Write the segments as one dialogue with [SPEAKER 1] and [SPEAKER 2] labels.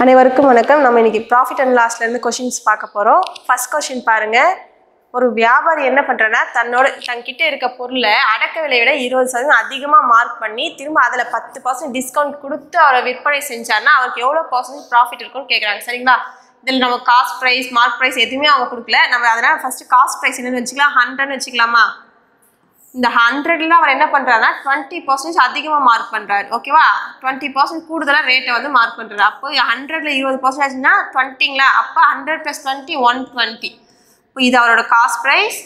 [SPEAKER 1] அனைவருக்கும் வணக்கம். நம்ம இன்னைக்கு ப்ராஃபிட் அண்ட் லாஸ்ல இருந்து क्वेश्चंस பார்க்க போறோம். ஃபர்ஸ்ட் क्वेश्चन பாருங்க. ஒரு வியாபாரி என்ன பண்றானா தன்கிட்ட இருக்க பொருளை அடக்க விலையை விட 20% அதிகமா மார்க் பண்ணி திரும்ப அதுல 10% டிஸ்கவுண்ட் கொடுத்து அவரை விற்பனை செஞ்சார்னா அவருக்கு எவ்வளவு % ப்ராஃபிட் இருக்கும்னு கேக்குறாங்க. சரிங்களா? இதில் நம்ம காஸ்ட் பிரைஸ் மார்க் பிரைஸ் எதுவுமே அவங்க கொடுக்கல. நம்ம அதனால ஃபர்ஸ்ட் காஸ்ட் பிரைஸ் என்னன்னு வச்சுக்கலாம், 100ன்னு வச்சுக்கலாமா? இந்த 100ல அவர் என்ன பண்றாருன்னா 20% அதிகமா மார்க் பண்றாரு. ஓகேவா? 20% கூடுதலா ரேட்டை வந்து மார்க் பண்றாரு. அப்போ 100ல 20% ஆச்சுன்னா 20ங்களா? அப்போ 100 + 20 120. இப்போ இது அவரோட காஸ்ட் பிரைஸ்,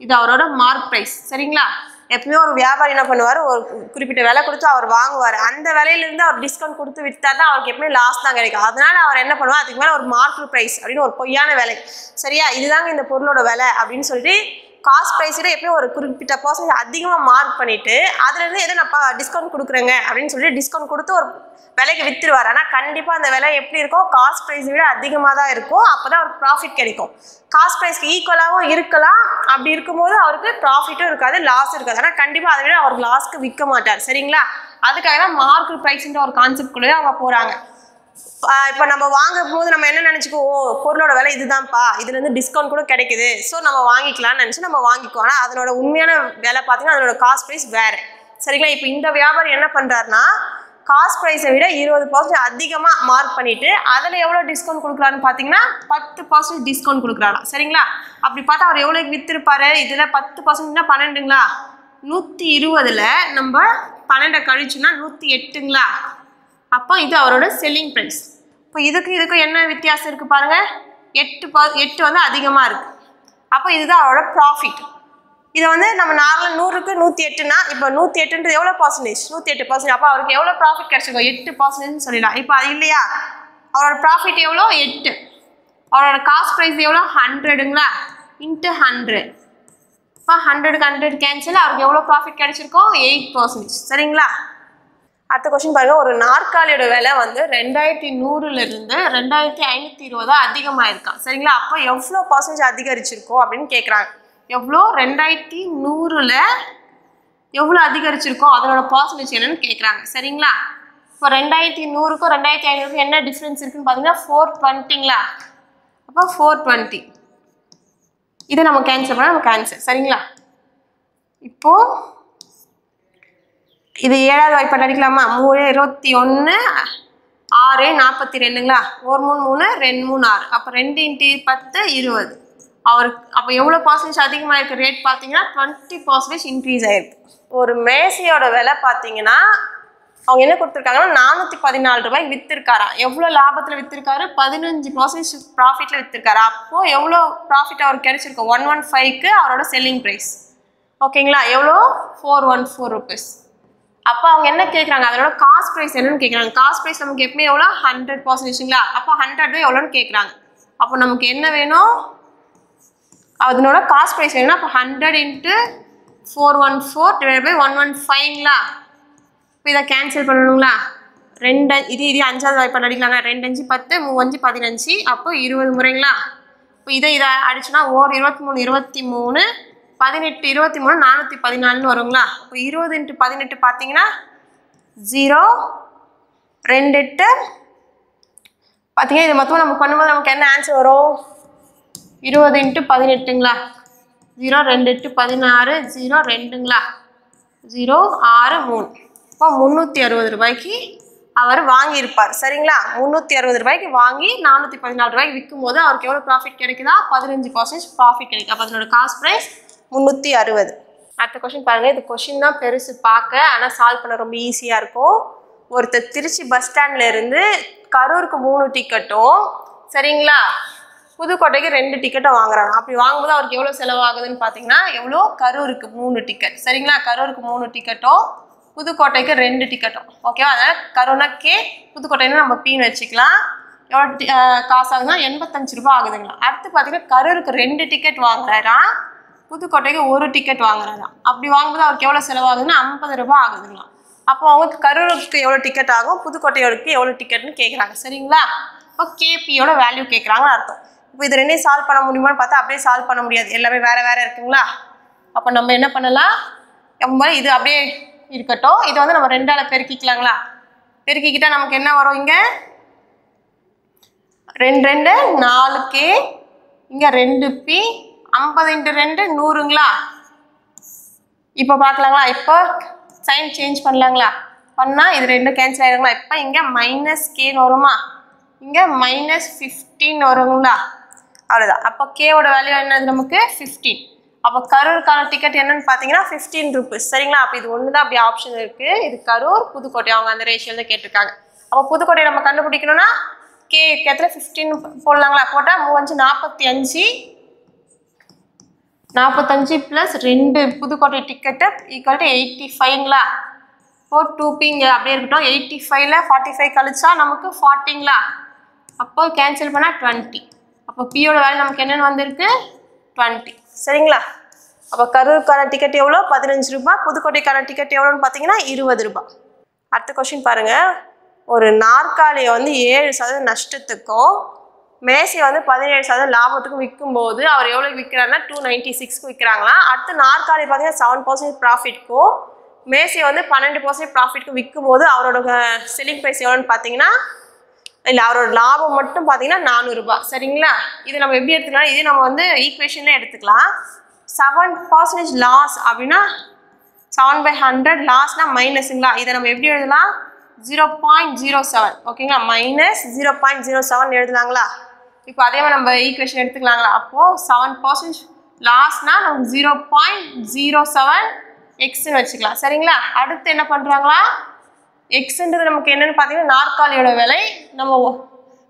[SPEAKER 1] இது அவரோட மார்க் பிரைஸ். சரிங்களா? எப்பவுமே ஒரு வியாபாரி என்ன பண்ணுவார், ஒரு குறிப்பிட்ட விலை கொடுத்து அவர் வாங்குவார். அந்த விலையிலிருந்து அவர் டிஸ்கவுண்ட் கொடுத்து வித்தாருன்னா அவருக்கு எப்பவுமே லாஸ் தான் கிடைக்கும். அதனால அவர் என்ன பண்ணுவார், அதுக்கு மேலே ஒரு மார்க் பிரைஸ் அப்படின்னு ஒரு பொய்யான விலை, சரியா, இதுதாங்க இந்த பொருளோட விலை அப்படின்னு சொல்லிட்டு காஸ்ட் ப்ரைஸில் எப்பயும் ஒரு குறிப்பிட்ட % அதிகமாக மார்க் பண்ணிவிட்டு அதுலேருந்து எதை நான் டிஸ்கவுண்ட் கொடுக்குறேங்க அப்படின்னு சொல்லிட்டு டிஸ்கவுண்ட் கொடுத்து ஒரு விலைக்கு விற்றுருவார். ஆனால் கண்டிப்பாக அந்த விலை எப்படி இருக்கும், காஸ்ட் ப்ரைஸை விட அதிகமாக தான் இருக்கும். அப்போ தான் அவருக்கு ப்ராஃபிட் கிடைக்கும். காஸ்ட் ப்ரைஸ்க்கு ஈக்குவலாகவும் இருக்கலாம். அப்படி இருக்கும்போது அவருக்கு ப்ராஃபிட்டும் இருக்காது, லாஸ் இருக்காது. ஆனால் கண்டிப்பாக அதை விட அவருக்கு லாஸ்க்கு விற்க மாட்டார். சரிங்களா? அதுக்காக தான் மார்க் ப்ரைஸ்ன்ற ஒரு கான்செப்ட்குள்ளே அவங்க போகிறாங்க. இப்போ நம்ம வாங்கும் போது நம்ம என்ன நினச்சிக்குவோம், ஓ பொருளோட விலை இதுதான்ப்பா, இதுலேருந்து டிஸ்கவுண்ட் கூட கிடைக்குது, ஸோ நம்ம வாங்கிக்கலாம்னு நினச்சி நம்ம வாங்கிக்குவோம். ஆனால் அதனோட உண்மையான விலை பார்த்தீங்கன்னா அதனோட காஸ்ட் ப்ரைஸ் வேறு. சரிங்களா? இப்போ இந்த வியாபாரி என்ன பண்ணுறாருனா காஸ்ட் ப்ரைஸை விட 20% அதிகமாக மார்க் பண்ணிவிட்டு அதில் எவ்வளோ டிஸ்கவுண்ட் கொடுக்குறாருன்னு பார்த்தீங்கன்னா 10% டிஸ்கவுண்ட் கொடுக்குறாராம். சரிங்களா? அப்படி பார்த்தா அவர் எவ்வளோக்கு விற்றுருப்பாரு, இதில் 10%னா 12ங்களா? 120ல் நம்ம 12 கழிச்சுன்னா 108ங்களா? அப்போ இது அவரோட செல்லிங் ப்ரைஸ். இப்போ இதுக்கும் என்ன வித்தியாசம் இருக்குது பாருங்கள், 8 வந்து அதிகமாக இருக்குது. அப்போ இதுதான் அவரோட ப்ராஃபிட். இதை வந்து நம்ம நார்மலாக 100க்கு 108னா இப்போ 108ன்றது எவ்வளோ %? 108%. அப்போ அவருக்கு எவ்வளோ ப்ராஃபிட் கிடச்சிருக்கோம், 8%ன்னு சொல்லிடலாம். இப்போ அது இல்லையா, அவரோட ப்ராஃபிட் எவ்வளோ 8, அவரோட காஸ்ட் ப்ரைஸ் எவ்வளோ 100ங்களா? × 100. இப்போ 100க்கு 100 கேன்சல், அவருக்கு எவ்வளோ ப்ராஃபிட் கிடச்சிருக்கோம், 8%. சரிங்களா? அடுத்த கொஸ்டின் பாருங்க. ஒரு நாற்காலியோட விலை வந்து 2100லிருந்து 2520 அதிகமாக இருக்கான். சரிங்களா? அப்போ எவ்வளோ % அதிகரிச்சிருக்கோம் அப்படின்னு கேட்குறாங்க. எவ்வளோ 2100ல் எவ்வளோ அதிகரிச்சிருக்கோம், அதனோட % என்னன்னு கேட்குறாங்க. சரிங்களா? இப்போ 2100க்கும் 2500க்கும் என்ன டிஃப்ரென்ஸ் இருக்குன்னு பார்த்தீங்கன்னா 420ங்களா? அப்போ 420 இதை நம்ம கேன்சல் பண்ணால் நமக்கு ஆன்சர். சரிங்களா? இப்போது இது 7வது வாய்ப்பாடு அடிக்கலாமா? 3 21 6 42ங்களா? 1 3 3 2 3 6. அப்போ 2 × 10 20. அவருக்கு அப்போ எவ்வளோ % அதிகமாக இருக்குது ரேட் பார்த்தீங்கன்னா 20% இன்க்ரீஸ் ஆகிருக்கு. ஒரு மேசையோட விலை பார்த்தீங்கன்னா அவங்க என்ன கொடுத்துருக்காங்கன்னா 414 ரூபாய்க்கு விற்றுருக்காரா. எவ்வளோ லாபத்தில் விற்றுருக்காரு, 15% ப்ராஃபிட்டில் விற்றுருக்காரு. அப்போது எவ்வளோ ப்ராஃபிட் அவருக்கு கிடைச்சிருக்கோம், 115க்கு அவரோட செல்லிங் ப்ரைஸ். ஓகேங்களா? எவ்வளோ, 414 ருபீஸ். அப்போ அவங்க என்ன கேட்குறாங்க, அதோட காஸ்ட் ப்ரைஸ் என்னன்னு கேட்குறாங்க. காஸ்ட் ப்ரைஸ் நமக்கு எப்பவுமே எவ்வளோ 100%ங்களா? அப்போ 100 எவ்வளோன்னு கேட்குறாங்க. அப்போ நமக்கு என்ன வேணும், அதனோட காஸ்ட் ப்ரைஸ் வேணும்னா அப்போ 100 × 414 / 115ங்களா? இப்போ இதை கேன்சல் பண்ணணுங்களா? 2 இது 5வது வாய்ப்பாடு அடிக்கலாங்க. 2 5 10 3 5 15. அப்போ 20 முறைங்களா? இப்போ இதை அடிச்சுன்னா 1 23 23 18 23 414ன்னு வருங்களா? இப்போ 20 × 18 பார்த்தீங்கன்னா 0 2 8 பார்த்தீங்கன்னா இது மொத்தமாக நம்ம பண்ணும்போது நமக்கு என்ன ஆன்சர் வரும், 20 × 18ங்களா? 0 2 8 16 0 2ங்களா? 0 6 3. இப்போ 360 ரூபாய்க்கு அவர் வாங்கியிருப்பார். சரிங்களா? 360 ரூபாய்க்கு வாங்கி 414 ரூபாய்க்கு விற்கும் போது அவருக்கு எவ்வளோ ப்ராஃபிட் கிடைக்குதா, 15% ப்ராஃபிட் கிடைக்கும். அப்போ அதனோட காஸ்ட் ப்ரைஸ் 360. அடுத்த கொஸ்டின் பாருங்கள். இது கொஸ்டின் தான் பெருசு பார்க்க, ஆனால் சால்வ் பண்ண ரொம்ப ஈஸியாக இருக்கும். ஒருத்தர் திருச்சி பஸ் ஸ்டாண்டில் இருந்து கரூருக்கு 3 டிக்கெட்டும், சரிங்களா, புதுக்கோட்டைக்கு 2 டிக்கெட்டும் வாங்குறாங்க. அப்படி வாங்கும்போது அவருக்கு எவ்வளோ செலவாகுதுன்னு பார்த்தீங்கன்னா எவ்வளோ, கரூருக்கு 3 டிக்கெட். சரிங்களா? கரூருக்கு 3 டிக்கெட்டும் புதுக்கோட்டைக்கு 2 டிக்கெட்டும். ஓகேவா? அதனால் கரூர்னா K, புதுக்கோட்டைன்னு நம்ம Pன்னு வச்சுக்கலாம். எவ்வளோ காசு ஆகுதுன்னா 85 ரூபா ஆகுதுங்களா? அடுத்து பார்த்தீங்கன்னா கரூருக்கு 2 டிக்கெட் வாங்குறாரா, புதுக்கோட்டைக்கு 1 டிக்கெட் வாங்குறாரா. அப்படி வாங்கும்போது அவருக்கு எவ்வளோ செலவாகுதுன்னா 50 ரூபா ஆகுதுங்களா? அப்போ அவங்களுக்கு கரூருக்கு எவ்வளோ டிக்கெட் ஆகும், புதுக்கோட்டையோருக்கு எவ்வளோ டிக்கெட்னு கேட்குறாங்க. சரிங்களா? இப்போ கேபியோட வேல்யூ கேட்குறாங்கன்னு அர்த்தம். இப்போ இது ரெண்டையும் சால்வ் பண்ண முடியுமான்னு பார்த்தா அப்படியே சால்வ் பண்ண முடியாது, எல்லாமே வேறு இருக்குங்களா? அப்போ நம்ம என்ன பண்ணலாம், இது அப்படியே இருக்கட்டும். இதை வந்து நம்ம 2ஆல் பெருக்கிக்கலாங்களா? பெருக்கிக்கிட்டால் நமக்கு என்ன வரும், இங்கே 2 2 4K, இங்கே 2P, 50 × 2 100ங்களா. இப்போ பார்க்கலாங்களா, இப்போ சைன் சேஞ்ச் பண்ணலாங்களா, பண்ணால் இது 2 கேன்சல் ஆகிடுங்களா. இப்போ இங்கே -K வருமா, இங்கே -15 வருங்களா, அவ்வளோதான். அப்போ கேவோட வேல்யூ என்னது நமக்கு 15. அப்போ கரூருக்கான டிக்கெட் என்னன்னு பார்த்தீங்கன்னா 15 ரூபீஸ். சரிங்களா. அப்போ இது ஒன்று தான் அப்படி ஆப்ஷன் இருக்குது. இது கரூர் புதுக்கோட்டை, அவங்க அந்த ரேஷியோவில் தான் கேட்டிருக்காங்க. அப்போ புதுக்கோட்டையை நம்ம கண்டுபிடிக்கணும்னா கே எத்தனை 15 போடலாங்களா, போட்டால் 3 5 45 + 2 புதுக்கோட்டை டிக்கெட்டு ஈக்குவல் டு 85ங்களா. இப்போ 2P அப்படியே இருக்கட்டும். 85ல் 45 கழிச்சா நமக்கு 40ங்களா. அப்போ கேன்சல் பண்ணால் 20. அப்போ பியோட வேல்யூ நமக்கு என்னென்னு வந்திருக்கு 20. சரிங்களா. அப்போ கரூருக்கான டிக்கெட் எவ்வளோ 15 ரூபாய், புதுக்கோட்டைக்கான டிக்கெட் எவ்வளோன்னு பார்த்தீங்கன்னா 20 ரூபாய். அடுத்த கொஸ்டின் பாருங்கள். ஒரு நாற்காலியை வந்து 7% நஷ்டத்துக்கும் மேசையை வந்து 17% லாபத்துக்கும் விற்கும்போது அவர் எவ்வளோக்கு விற்கிறாருன்னா 296க்கு விற்கிறாங்களா. அடுத்து நாற்காலி பார்த்தீங்கன்னா 7% ப்ராஃபிட்க்கும் மேசையை வந்து 12% ப்ராஃபிட்க்கும் விற்கும்போது அவரோட செல்லிங் ப்ரைஸ் எவ்வளோன்னு பார்த்தீங்கன்னா, இல்லை அவரோட லாபம் மட்டும் பார்த்தீங்கன்னா 400 ரூபாய். சரிங்களா. இது நம்ம எப்படி எடுத்துக்கலாம், இது நம்ம வந்து ஈக்குவேஷன்லேயே எடுத்துக்கலாம். 7% லாஸ் அப்படின்னா 7/100 லாஸ்னால் மைனஸுங்களா. இதை நம்ம எப்படி எழுதலாம் 0.07. ஓகேங்களா, -0.07 எழுதலாங்களா. இப்போ அதே மாதிரி நம்ம ஈக்குவேஷன் எடுத்துக்கலாங்களா. அப்போது 7% லாஸ்னால் நமக்கு 0.07 எக்ஸ்ன்னு வச்சுக்கலாம். சரிங்களா. அடுத்து என்ன பண்ணுறாங்களா, எக்ஸ்ன்றது நமக்கு என்னென்னு பார்த்தீங்கன்னா நாற்காலியோட விலை, நம்ம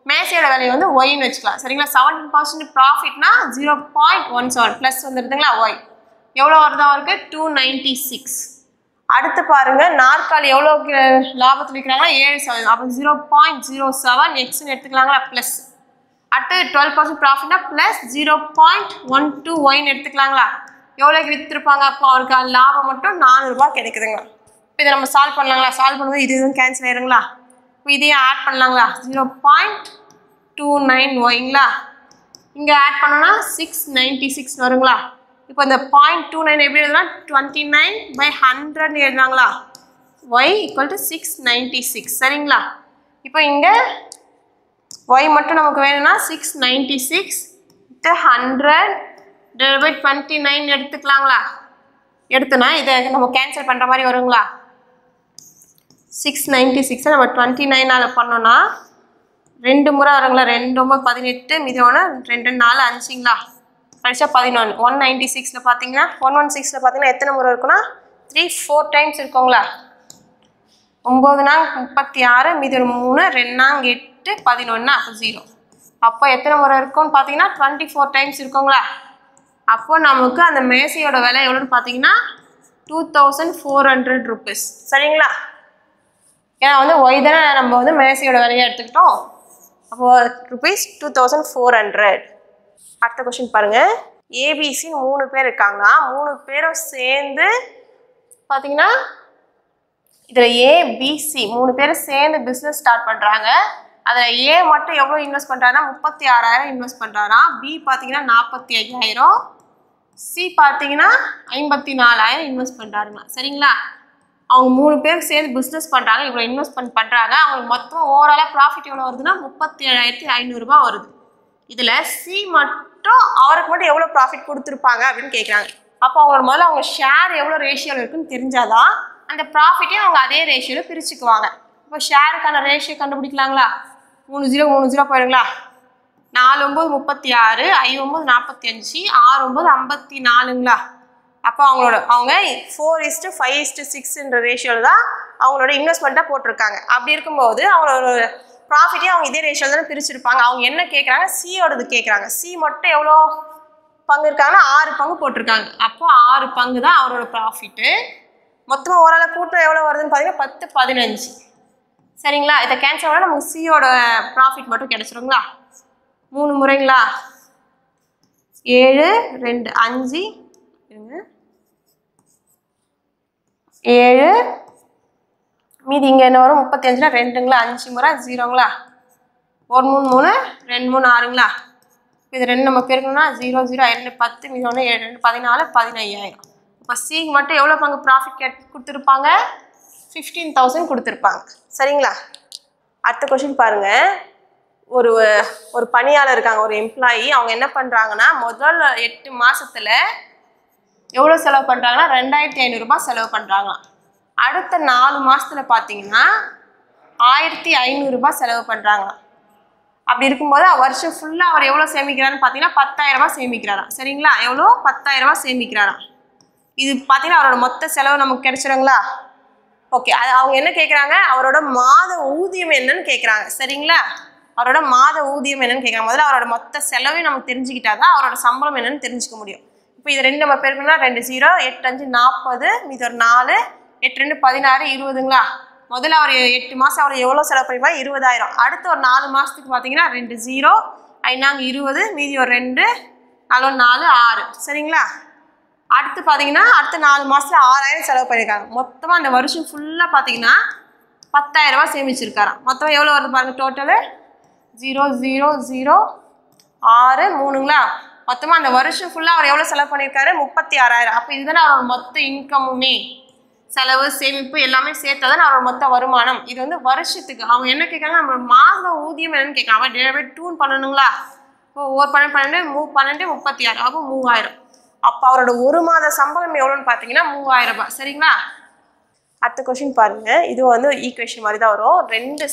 [SPEAKER 1] மேசையோட விலை வந்து ஒய்ன்னு வச்சுக்கலாம். சரிங்களா. 17% ப்ராஃபிட்னா 0.17 ப்ளஸ் வந்துடுதுங்களா. ஒய் எவ்வளோ வருதா இருக்குது 296. அடுத்து பாருங்கள், நாற்காலி எவ்வளோ லாபத்தில் விற்கிறாங்களா 7%. அப்போ 0.07 எக்ஸ்ன்னு எடுத்துக்கலாங்களா ப்ளஸ். அடுத்து 12% ப்ராஃபிட்னா ப்ளஸ் 0.12 ஒய்ன்னு எடுத்துக்கலாங்களா. எவ்வளோக்கு விற்றுருப்பாங்க, அப்போ அவருக்கு லாபம் மட்டும் 400 ரூபாய் கிடைக்குதுங்க. இப்போ இதை நம்ம சால்வ் பண்ணலாங்களா. சால்வ் பண்ணும்போது இது எதுவும் கேன்சல் ஆயிருங்களா. இப்போ இதையும் ஆட் பண்ணலாங்களா 0.29 ஒய்ங்களா. இங்கே ஆட் பண்ணோன்னா 696 வருங்களா. இப்போ இந்த 0.29 எப்படி எழுதலாம் 29/100 எழுதுனாங்களா. Y equal to 696. சரிங்களா. இப்போ இங்கே ஒய் மட்டும் நமக்கு வேணும்னா 696 × 100/29 எடுத்துக்கலாங்களா. எடுத்தோன்னா இதை நம்ம கேன்சல் பண்ணுற மாதிரி வருங்களா. 696 நம்ம 29ஆல் பண்ணோன்னா 2 முறை வருங்களா. 2 9 18 மீதி 1 2 4 5ங்களா. கழிச்சா 11. 196ல் பார்த்தீங்கன்னா 116ல் பார்த்தீங்கன்னா எத்தனை முறை இருக்குன்னா 3-4 டைம்ஸ் இருக்குங்களா. 9 நாங்க 36 மீதி 3 2 நாங்க 8 11 அப்போ 0. அப்போ எத்தனை முறை இருக்கும்னு பார்த்தீங்கன்னா 24 டைம்ஸ் இருக்குங்களா. அப்போ நமக்கு அந்த மேசையோட விலை எவ்வளோன்னு பார்த்தீங்கன்னா 2400 ரூபீஸ். சரிங்களா. ஏன்னா வந்து ஒய் தானே நம்ம வந்து மேசையோட விலையை எடுத்துக்கிட்டோம். அப்போது ₹2400. அடுத்த கொஸ்டின் பாருங்கள். ஏபிசின்னு 3 பேர் இருக்காங்க. 3 பேரும் சேர்ந்து பார்த்தீங்கன்னா இதில் ஏபிசி 3 பேரும் சேர்ந்து பிஸ்னஸ் ஸ்டார்ட் பண்ணுறாங்க. அதில் ஏ மட்டும் எவ்வளோ இன்வெஸ்ட் பண்ணுறாருன்னா 36,000 இன்வெஸ்ட் பண்ணுறாராம். பி பார்த்தீங்கன்னா 45,000, சி பார்த்தீங்கன்னா 54,000 இன்வெஸ்ட் பண்ணுறாருங்களா. சரிங்களா. அவங்க 3 பேருக்கு சேர்ந்து பிஸ்னஸ் பண்ணுறாங்க, இவ்வளோ இன்வெஸ்ட்மெண்ட் பண்ணுறாங்க. அவங்களுக்கு மொத்தம் ஓவராலாக ப்ராஃபிட் எவ்வளோ வருதுன்னா 37,500 ரூபாய் வருது. இதில் சி மட்டும் அவருக்கு மட்டும் எவ்வளோ ப்ராஃபிட் கொடுத்துருப்பாங்க அப்படின்னு கேட்குறாங்க. அப்போ அவங்களோட முதல்ல அவங்க ஷேர் எவ்வளோ ரேஷியோவில் இருக்குன்னு தெரிஞ்சாதான் அந்த ப்ராஃபிட்டையும் அவங்க அதே ரேஷியோவில் பிரிச்சுக்குவாங்க. இப்போ ஷேருக்கான ரேஷியோ கண்டுபிடிக்கலாங்களா. 30 30 போயிடுங்களா. 4 9 36, 5 9 45, 6 9 54ங்களா. அப்போ அவங்க 4:5:6 ரேஷியோவில் தான் அவங்களோட இன்வெஸ்ட்மெண்ட்டாக போட்டிருக்காங்க. அப்படி இருக்கும்போது அவங்களோட ப்ராஃபிட்டே அவங்க இதே ரேஷியோவில் தானே பிரிச்சிருப்பாங்க. அவங்க என்ன கேட்குறாங்க, சியோடது கேட்குறாங்க. சி மட்டும் எவ்வளோ பங்கு இருக்காங்கன்னா 6 பங்கு போட்டிருக்காங்க. அப்போ 6 பங்கு தான் அவரோட ப்ராஃபிட்டு. மொத்தமாக ஓரளவு கூட்டம் எவ்வளோ வருதுன்னு பார்த்தீங்கன்னா 10 15. சரிங்களா. இதை கேன்சல் பண்ணால் நமக்கு சியோட ப்ராஃபிட் மட்டும் கிடச்சிருங்களா. 3 முறைங்களா. 7 2 5 7 மீதி இங்கே என்ன வரும் 35னா 2ங்களா. 5 முறை 0ங்களா. 1 3 3 2 3 6ங்களா. இது 2 நம்ம பெருக்கணும்னா 0 0 2 10 மீதி 1 7 2 14 15,000. இப்போ சிக்கு மட்டும் எவ்வளோ பங்கு ப்ராஃபிட் கொடுத்துருப்பாங்க 15,000 கொடுத்துருப்பாங்க. சரிங்களா. அடுத்த கொஸ்டின் பாருங்கள். ஒரு ஒரு பணியாளர் இருக்காங்க, ஒரு எம்ப்ளாயி. அவங்க என்ன பண்ணுறாங்கன்னா முதல் 8 மாதத்தில் எவ்வளோ செலவு பண்ணுறாங்கன்னா 2500 ரூபாய் செலவு பண்ணுறாங்களாம். அடுத்த 4 மாதத்தில் பார்த்தீங்கன்னா 1500 ரூபாய் செலவு பண்ணுறாங்களாம். அப்படி இருக்கும்போது வருஷம் ஃபுல்லாக அவர் எவ்வளோ சேமிக்கிறாருன்னு பார்த்தீங்கன்னா 10,000 ரூபாய் சேமிக்கிறாராம். சரிங்களா? எவ்வளோ? 10,000 ரூபாய் சேமிக்கிறாராம். இது பார்த்தீங்கன்னா அவரோட மொத்த செலவு நமக்கு கிடைச்சிடுங்களா? ஓகே. அது அவங்க என்ன கேட்குறாங்க, அவரோட மாத ஊதியம் என்னன்னு கேட்குறாங்க. சரிங்களா? அவரோட மாத ஊதியம் என்னன்னு கேட்குறாங்க. முதல்ல அவரோட மொத்த செலவையும் நமக்கு தெரிஞ்சுக்கிட்டா தான் அவரோட சம்பளம் என்னன்னு தெரிஞ்சுக்க முடியும். இப்போ இது 2 நம்ம பேருக்குன்னா 2 0, 8 5 40, மீது ஒரு 4, 8 2 16, 20ங்களா? முதல்ல அவர் 8 மாதம் அவர் எவ்வளோ செலவு பண்ணிப்பாங்க? 20,000. அடுத்து ஒரு 4 மாதத்துக்கு பார்த்தீங்கன்னா 2 0, 5 20, மீதி ஒரு 2, 4 4 6. சரிங்களா? அடுத்து பார்த்தீங்கன்னா அடுத்த 4 மாதத்தில் 6000 செலவு பண்ணியிருக்காங்க. மொத்தமாக அந்த வருஷம் ஃபுல்லாக பார்த்தீங்கன்னா 10,000 ரூபாய் சேமிச்சிருக்காராம். மொத்தம் எவ்வளோ வருது பாருங்க டோட்டலு? 0 0 0 6 3ங்களா? மொத்தமாக அந்த வருஷம் ஃபுல்லாக அவர் எவ்வளோ செலவு பண்ணியிருக்காரு? 36,000. அப்போ இதுதானே அவரோட மொத்த இன்கமுமே, செலவு சேமிப்பு எல்லாமே சேர்த்தா தானே அவரோட மொத்த வருமானம். இது வந்து வருஷத்துக்கு. அவங்க என்ன கேட்குறாங்க, நம்ம மாத ஊதியம் என்னன்னு கேட்குறாங்க. டிவைட் 2 பண்ணணுங்களா? இப்போ 1 12 12 36, அப்போ 3000. அப்போ அவரோட ஒரு மாத சம்பளம் எவ்வளோன்னு பார்த்தீங்கன்னா 3000 ரூபாய். சரிங்களா? அடுத்த கொஸ்டின் பாருங்க. இது வந்து ஈக்குவேஷன் மாதிரி தான் வரும். 2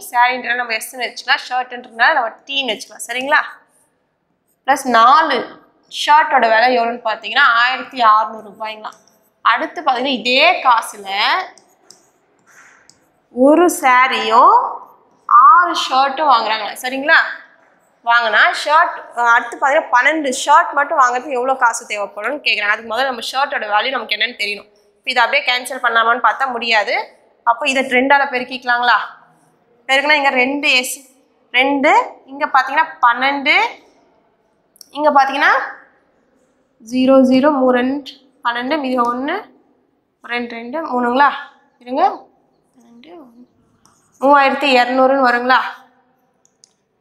[SPEAKER 1] சாரின்றத நம்ம எஸ்ன்னு வச்சுக்கலாம், ஷர்ட்ன்றதுனால நம்ம டீன்னு வச்சுக்கலாம். சரிங்களா? ப்ளஸ் 4 ஷர்ட்டோட விலை எவ்வளோன்னு பார்த்தீங்கன்னா 1600 ரூபாய்ங்களாம். அடுத்து பார்த்தீங்கன்னா இதே காசில் ஒரு சாரியும் 6 ஷர்ட்டும் வாங்குறாங்க. சரிங்களா? வாங்கினா ஷர்ட் அடுத்து பார்த்தீங்கன்னா 12 ஷர்ட் மட்டும் வாங்குறதுக்கு எவ்வளோ காசு தேவைப்படும்னு கேட்குறாங்க. அதுக்கு முதல்ல நம்ம ஷர்ட்டோட வேல்யூ நமக்கு என்னன்னு தெரியணும். இப்போ இதை அப்படியே கேன்சல் பண்ணலாமான்னு பார்த்தா முடியாது. அப்போ இதை 2ஆல் பெருக்கிக்கலாங்களா? பெருக்குனா இங்கே 2, இங்கே பார்த்தீங்கன்னா 12, இங்கே பார்த்தீங்கன்னா 0 0 3 12, மீதி 1 2 2 3ங்களா? இருங்க 2 3200ன்னு வருங்களா?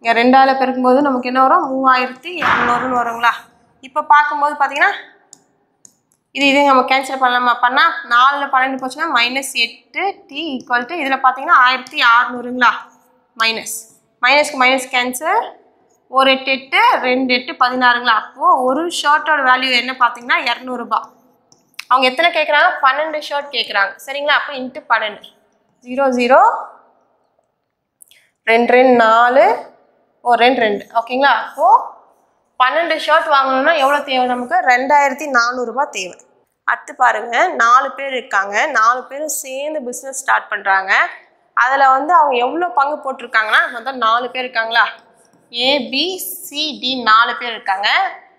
[SPEAKER 1] இங்கே 2ஆல் பெருக்கும்போது நமக்கு என்ன வரும்? 3200ன்னு வருங்களா? இப்போ பார்க்கும்போது பார்த்தீங்கன்னா இது நம்ம கேன்சல் பண்ணால் 4ல் 12 போச்சுன்னா -8t ஈக்குவல் டு இதில் பார்த்தீங்கன்னா 1600ங்களா? மைனஸ்க்கு மைனஸ் கேன்சல். 1 8 8 2 8 16ங்களா? அப்போது ஒரு ஷர்ட்டோட வேல்யூ என்ன பார்த்தீங்கன்னா 200 ரூபாய். அவங்க எத்தனை கேட்குறாங்க? 12 ஷர்ட் கேட்குறாங்க. சரிங்களா? அப்போ இன்ட்டு 12 0 0 2 2 4 1 2 2. ஓகேங்களா? அப்போது 12 ஷர்ட் வாங்கணும்னா எவ்வளோ தேவை நமக்கு? 2400 ரூபாய் தேவை. அடுத்து பாருங்கள், 4 பேர் இருக்காங்க. 4 பேரும் சேர்ந்து பிஸ்னஸ் ஸ்டார்ட் பண்ணுறாங்க. அதில் வந்து அவங்க எவ்வளோ பங்கு போட்டிருக்காங்கன்னா மொத்தம் 4 பேர் இருக்காங்களா? ABCD 4 பேர் இருக்காங்க.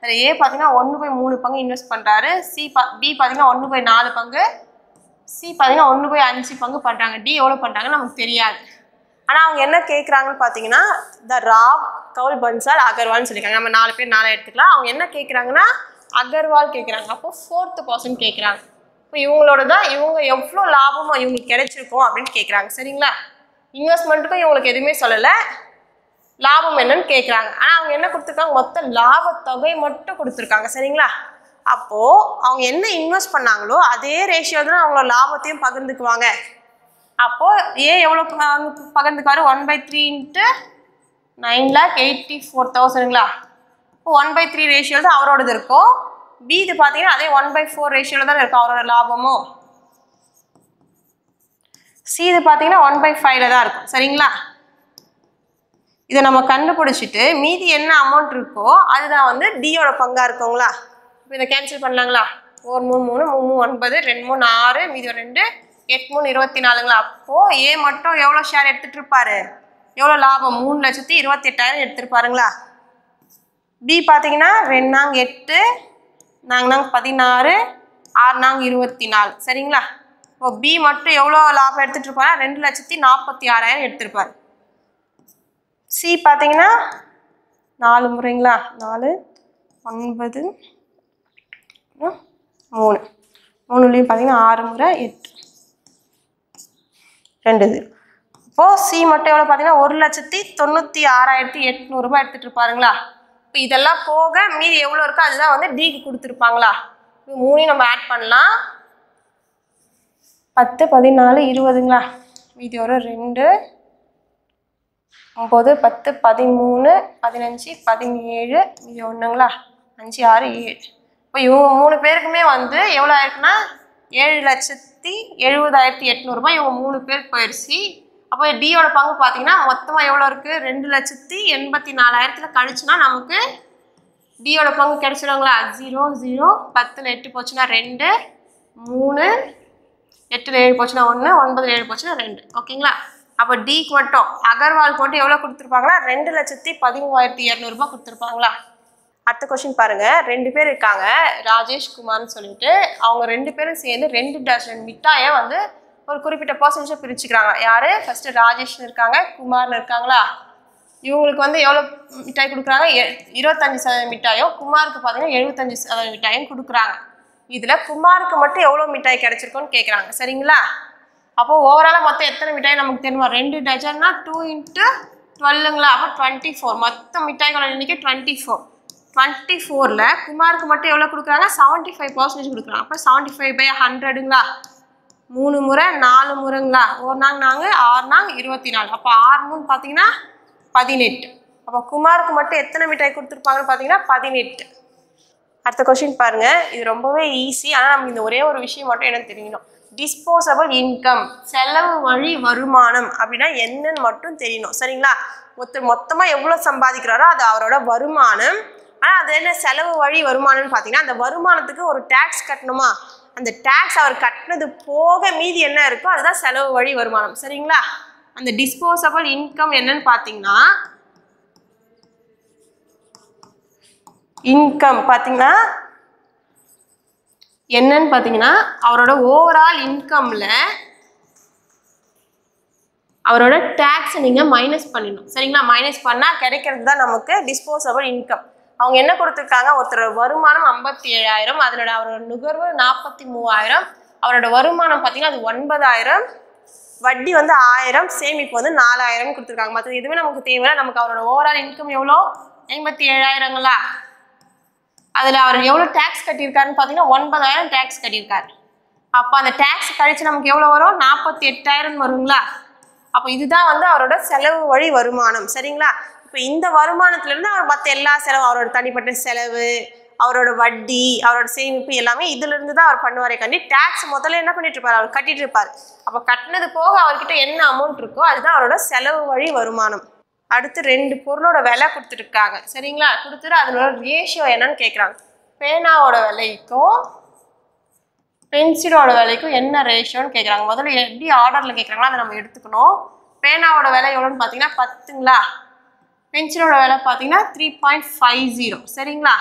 [SPEAKER 1] அதில் A பார்த்தீங்கன்னா 1/3 பங்கு இன்வெஸ்ட் பண்ணுறாரு. B பார்த்தீங்கன்னா 1/4 பங்கு, C பார்த்தீங்கன்னா 1/5 பங்கு பண்ணுறாங்க. D எவ்வளோ பண்ணுறாங்கன்னு நமக்கு தெரியாது. ஆனால் அவங்க என்ன கேட்குறாங்கன்னு பார்த்தீங்கன்னா ராவ், கவுல், பன்சால், அகர்வால்னு சொல்லியிருக்காங்க. நம்ம 4 பேர் 4 எடுத்துக்கலாம். அவங்க என்ன கேட்குறாங்கன்னா அகர்வால் கேட்குறாங்க. அப்போது 4th பர்சன் கேட்குறாங்க. இப்போ இவங்களோட தான் இவங்க எவ்வளோ லாபமாக இவங்களுக்கு கிடைச்சிருக்கும் அப்படின்னு கேட்குறாங்க. சரிங்களா? இன்வெஸ்ட்மெண்ட்டுக்கும் இவங்களுக்கு எதுவுமே சொல்லலை, லாபம் என்னன்னு கேட்குறாங்க. ஆனால் அவங்க என்ன கொடுத்துருக்காங்க? மொத்த லாபத்தொகை மட்டும் கொடுத்துருக்காங்க. சரிங்களா? அப்போது அவங்க என்ன இன்வெஸ்ட் பண்ணாங்களோ அதே ரேஷியோ தான் அவங்களோட லாபத்தையும் பகிர்ந்துக்குவாங்க. அப்போது எவ்வளோ பகிர்ந்துக்காரு? 1/3 × 9,84,000ங்களா? இப்போ 1/3 ரேஷியோ தான் அவரோடது இருக்கும். B இது பார்த்தீங்கன்னா அதே 1/4 ரேஷியோவில் தான் இருக்கும் அவரோட லாபமும். C இது பார்த்தீங்கன்னா 1/5ல தான் இருக்கும். சரிங்களா? இதை நம்ம கண்டுபிடிச்சிட்டு மீதி என்ன அமௌண்ட் இருக்கோ அதுதான் வந்து டியோட பங்காக இருக்குங்களா? இப்போ இதை கேன்சல் பண்ணலாங்களா? 1 3 3 3 9 2 3 6, மீதி 2 8 3 24ங்களா? அப்போது A மட்டும் எவ்வளோ ஷேர் எடுத்துகிட்டு இருப்பாரு? எவ்வளோ லாபம்? 3,28,000 எடுத்துருப்பாருங்களா? B பார்த்தீங்கன்னா 2 8 4 16 6 24. சரிங்களா? இப்போ B மட்டும் எவ்வளோ லாபம் எடுத்துகிட்டு இருப்பாரு? 2,46,000 எடுத்திருப்பார். C பார்த்தீங்கன்னா 4 முறைங்களா? 4 9 3 3லையும் பார்த்தீங்கன்னா 6 முறை 8 2 இது. இப்போது C மட்டும் எவ்வளோ பார்த்தீங்கன்னா 1,96,800 ரூபாய் எடுத்துகிட்டு இருப்பாருங்களா? இப்போ இதெல்லாம் போக மீதி எவ்வளோ இருக்கோ அதுதான் வந்து Dக்கு கொடுத்துருப்பாங்களா? இப்போ 3 நம்ம ஆட் பண்ணலாம். 10 14 20ங்களா? மீதி ஒரு 2 9 10 13 15 17 இது ஒன்றுங்களா 5 6 7. இப்போ இவங்க 3 பேருக்குமே வந்து எவ்வளோ ஆயிருக்குன்னா 7,70,70,800 ரூபாய் இவங்க 3 பேருக்கு போயிடுச்சு. அப்போ டியோட பங்கு பார்த்தீங்கன்னா மொத்தமாக எவ்வளோ இருக்குது 2,84,000 கழிச்சுனா நமக்கு டியோட பங்கு கிடைச்சிடுங்களா. 0 0 10 8 போச்சுன்னா 2 3 8 7 போச்சுன்னா 1 9 7 போச்சுன்னா 2. ஓகேங்களா. அப்போ டிக்கு மட்டும் அகர்வால் போட்டு எவ்வளோ கொடுத்துருப்பாங்களா 2,13,200 ரூபாய் கொடுத்துருப்பாங்களா. அடுத்த கொஸ்டின் பாருங்க. 2 பேர் இருக்காங்க ராஜேஷ் குமார்னு சொல்லிட்டு. அவங்க 2 பேரும் சேர்ந்து 2 டஜன் மிட்டாயை வந்து ஒரு குறிப்பிட்ட பர்சன்டேஜ் பிரிச்சுக்கிறாங்க. யாரு ஃபர்ஸ்ட் ராஜேஷ்னு இருக்காங்க குமார்னு இருக்காங்களா. இவங்களுக்கு வந்து எவ்வளோ மிட்டாய் கொடுக்குறாங்க 25% மிட்டாயும் குமாருக்கு பார்த்தீங்கன்னா 75% மிட்டாயும் கொடுக்குறாங்க. இதில் குமாருக்கு மட்டும் எவ்வளோ மிட்டாய் கிடைச்சிருக்கோன்னு கேட்குறாங்க. சரிங்களா. அப்போ ஓவராலாக மொத்தம் எத்தனை மிட்டாய் நமக்கு தெரியுமா 2 டஜன்னா 2 × 12ங்களா. அப்போ 24 மொத்த மிட்டாய்களோட எண்ணிக்கை 24. 24ல் குமாருக்கு மட்டும் எவ்வளோ கொடுக்குறாங்க 75% கொடுக்குறாங்க. அப்போ 75/100ங்களா. 3 முறை 4 முறைங்களா. ஒரு நாங்க 6 நாங்க 24. அப்போ 6 3 பார்த்தீங்கன்னா 18. அப்போ குமாருக்கு மட்டும் எத்தனை மிட்டாய் கொடுத்துருப்பாங்கன்னு பார்த்தீங்கன்னா 18. அடுத்த கொஸ்டின் பாருங்க. இது ரொம்பவே ஈஸி. ஆனால் நமக்கு இந்த ஒரே ஒரு விஷயம் மட்டும் என்னன்னு தெரியணும். டிஸ்போசபிள் இன்கம் செலவு வழி வருமானம் அப்படின்னா என்னன்னு மட்டும் தெரியணும். சரிங்களா. ஒருத்தர் மொத்தமாக எவ்வளோ சம்பாதிக்கிறாரோ அது அவரோட வருமானம். ஆனால் அது என்ன செலவு வழி வருமானம்னு பார்த்தீங்கன்னா அந்த வருமானத்துக்கு ஒரு டேக்ஸ் கட்டணுமா. அந்த டேக்ஸ் அவர் கட்டினது போக மீதி என்ன இருக்கோ அதுதான் செலவு வழி வருமானம். சரிங்களா. அந்த டிஸ்போசபிள் இன்கம் என்னன்னு பார்த்தீங்கன்னா இன்கம் பார்த்தீங்கன்னா என்னன்னு பார்த்தீங்கன்னா அவரோட ஓவரால் இன்கம்ல அவரோட டேக்ஸை நீங்கள் மைனஸ் பண்ணிடணும். சரிங்களா. மைனஸ் பண்ணால் கிடைக்கிறது தான் நமக்கு டிஸ்போசபிள் இன்கம். அவங்க என்ன கொடுத்துருக்காங்க ஒருத்தரோட வருமானம் 57,000 அதனோட அவரோட நுகர்வு 43,000 அவரோட வருமானம் பார்த்தீங்கன்னா அது 9,000 வட்டி வந்து 1000 சேமிப்பு வந்து 4,000 கொடுத்துருக்காங்க. மற்ற எதுவுமே நமக்கு தேவையில்லை. நமக்கு அவரோட ஓவரால் இன்கம் எவ்வளோ 57,000ங்களா. அதில் அவர் எவ்வளோ டேக்ஸ் கட்டியிருக்காருன்னு பார்த்தீங்கன்னா 9,000 டேக்ஸ் கட்டியிருக்காரு. அப்போ அந்த டேக்ஸ் கழிச்சு நமக்கு எவ்வளோ வரும் 48,000 வருங்களா. அப்போ இதுதான் வந்து அவரோட செலவு வழி வருமானம். சரிங்களா. இப்போ இந்த வருமானத்துலேருந்து அவர் மற்ற எல்லா செலவும் அவரோட தனிப்பட்ட செலவு அவரோட வட்டி அவரோட சேமிப்பு எல்லாமே இதிலிருந்து தான் அவர் பண்ணுவாரே கண்டி டேக்ஸ் முதல்ல என்ன பண்ணிட்டு இருப்பார் அவர் கட்டிட்டு இருப்பார். அப்போ கட்டினது போக அவர்கிட்ட என்ன அமௌண்ட் இருக்கோ அதுதான் அவரோட செலவு வழி வருமானம். அடுத்து 2 பொருளோட விலை கொடுத்துருக்காங்க. சரிங்களா. கொடுத்துட்டு அதனோட ரேஷியோ என்னன்னு கேட்குறாங்க. பேனாவோட விலைக்கும் பென்சிலோட விலைக்கும் என்ன ரேஷியோன்னு கேட்குறாங்க. முதல்ல எப்படி ஆர்டரில் கேட்குறாங்களோ அதை நம்ம எடுத்துக்கணும். பேனாவோட விலை எவ்வளோன்னு பார்த்தீங்கன்னா 10ங்களா. பென்சிலோட விலை பார்த்தீங்கன்னா 3.50. சரிங்களா.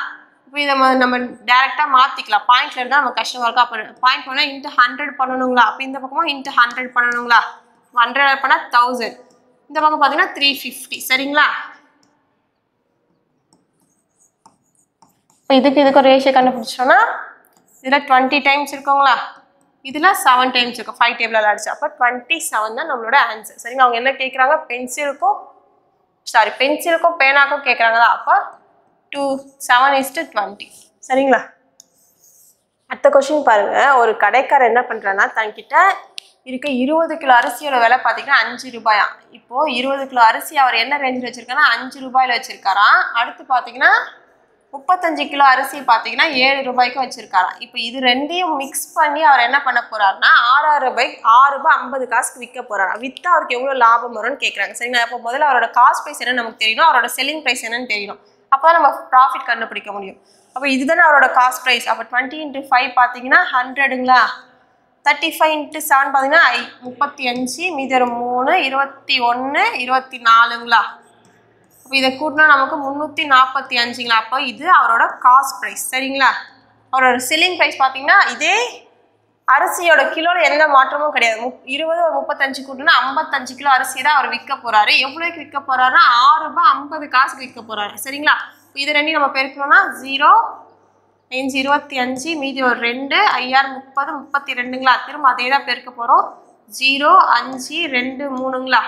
[SPEAKER 1] இப்போ இதை நம்ம டேரெக்டாக மாற்றிக்கலாம். பாயிண்ட்ல இருந்தால் நம்ம கஷ்டமாக இருக்கும். அப்போ பாயிண்ட் பண்ணால் ×100 பண்ணணுங்களா. அப்போ இந்த பக்கமாக ×100 பண்ணணுங்களா. 100 பண்ணால் 1000 இந்த பக்கம் பார்த்தீங்கன்னா 350. சரிங்களா. இப்போ இதுக்கு ரேஷியோ கண்டுபிடிச்சோன்னா இதில் 20 டைம்ஸ் இருக்குங்களா. இதில் 7 டைம்ஸ் இருக்கும். 5 டேபிளில் அடிச்சு அப்போ 27 தான் நம்மளோட ஆன்சர். சரிங்களா. அவங்க என்ன கேட்குறாங்க பென்சிலுக்கும் பேனாக்கும் கேட்குறாங்களா. அப்போ 7:20. சரிங்களா. அடுத்த கொஸ்டின் பாருங்க. ஒரு கடைக்காரர் என்ன பண்ணுறான்னா தன்கிட்ட இருக்க 20 கிலோ அரிசியோட விலை பார்த்தீங்கன்னா 5 ரூபாயா. இப்போது 20 கிலோ அரிசி அவர் என்ன ரேஞ்சில் வச்சுருக்காருன்னா 5 ரூபாயில் வச்சுருக்காராம். அடுத்து பார்த்தீங்கன்னா 35 கிலோ அரிசி பார்த்தீங்கன்னா 7 ரூபாய்க்கு வச்சுருக்காராம். இப்போ இது ரெண்டையும் மிக்ஸ் பண்ணி அவர் என்ன பண்ண போகிறாருன்னா 6 ரூபாய் 50 காசுக்கு விற்க போகிறாரா. விற்றா அவருக்கு எவ்வளோ லாபம் வரும்னு கேட்குறாங்க. சரிங்களா. அப்போ முதல்ல அவரோட காஸ்ட் ப்ரைஸ் என்னன்னு நமக்கு தெரியணும். அவரோட செல்லிங் ப்ரைஸ் என்னன்னு தெரியணும். அப்போ தான் நம்ம ப்ராஃபிட் கண்டுபிடிக்க முடியும். அப்போ இதுதானே அவரோட காஸ்ட் ப்ரைஸ். அப்போ 20 × 5 பார்த்தீங்கன்னா 100ங்களா. 35 × 7 பார்த்தீங்கன்னா 35 மீதி ஒரு 3 21 24ங்களா. அப்போ இதை கூட்டினா நமக்கு 345ங்களா. அப்போ இது அவரோட காஸ்ட் ப்ரைஸ். சரிங்களா. அவரோட செல்லிங் ப்ரைஸ் பார்த்தீங்கன்னா இதே அரிசியோட கிலோவில் எந்த மாற்றமும் கிடையாது. 20 ஒரு 35 கூட்டினா 55 கிலோ அரிசி தான் அவர் விற்க போகிறாரு. எவ்வளோக்கு விற்க போகிறாருன்னா 6 ரூபாய் 50 காசுக்கு விற்க போகிறாரு. சரிங்களா. இது ரெண்டையும் நம்ம பெருக்கணும்னா 0 5 25 மீதி ஒரு 2 5 30 32ங்களா. திரும்ப அதே தான் பெருக்க போகிறோம். 0 5 2 3ங்களா.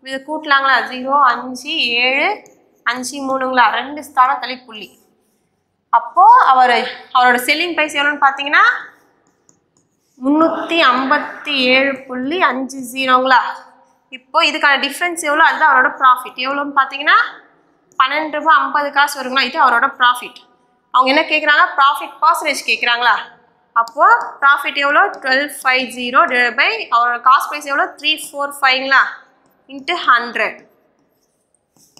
[SPEAKER 1] இது கூட்டலாங்களா. 0 5 7 5 3ங்களா. 2 ஸ்தானம் தள்ளி புள்ளி. அப்போது அவரோட செல்லிங் ப்ரைஸ் எவ்வளோன்னு பார்த்தீங்கன்னா 357.50ங்களா. இப்போ இதுக்கான டிஃப்ரென்ஸ் எவ்வளோ, அதுதான் அவரோட ப்ராஃபிட். எவ்வளோன்னு பார்த்தீங்கன்னா 12 ரூபாய் 50 காசு வருங்களா, இது அவரோட ப்ராஃபிட். அவங்க என்ன கேட்குறாங்க, ப்ராஃபிட் பர்சன்டேஜ் கேட்குறாங்களா. அப்போது ப்ராஃபிட் எவ்வளோ 1250 டிவைட் பை அவரோட காஸ்ட் ப்ரைஸ் எவ்வளோ 345ங்களா இன்ட்டு 100.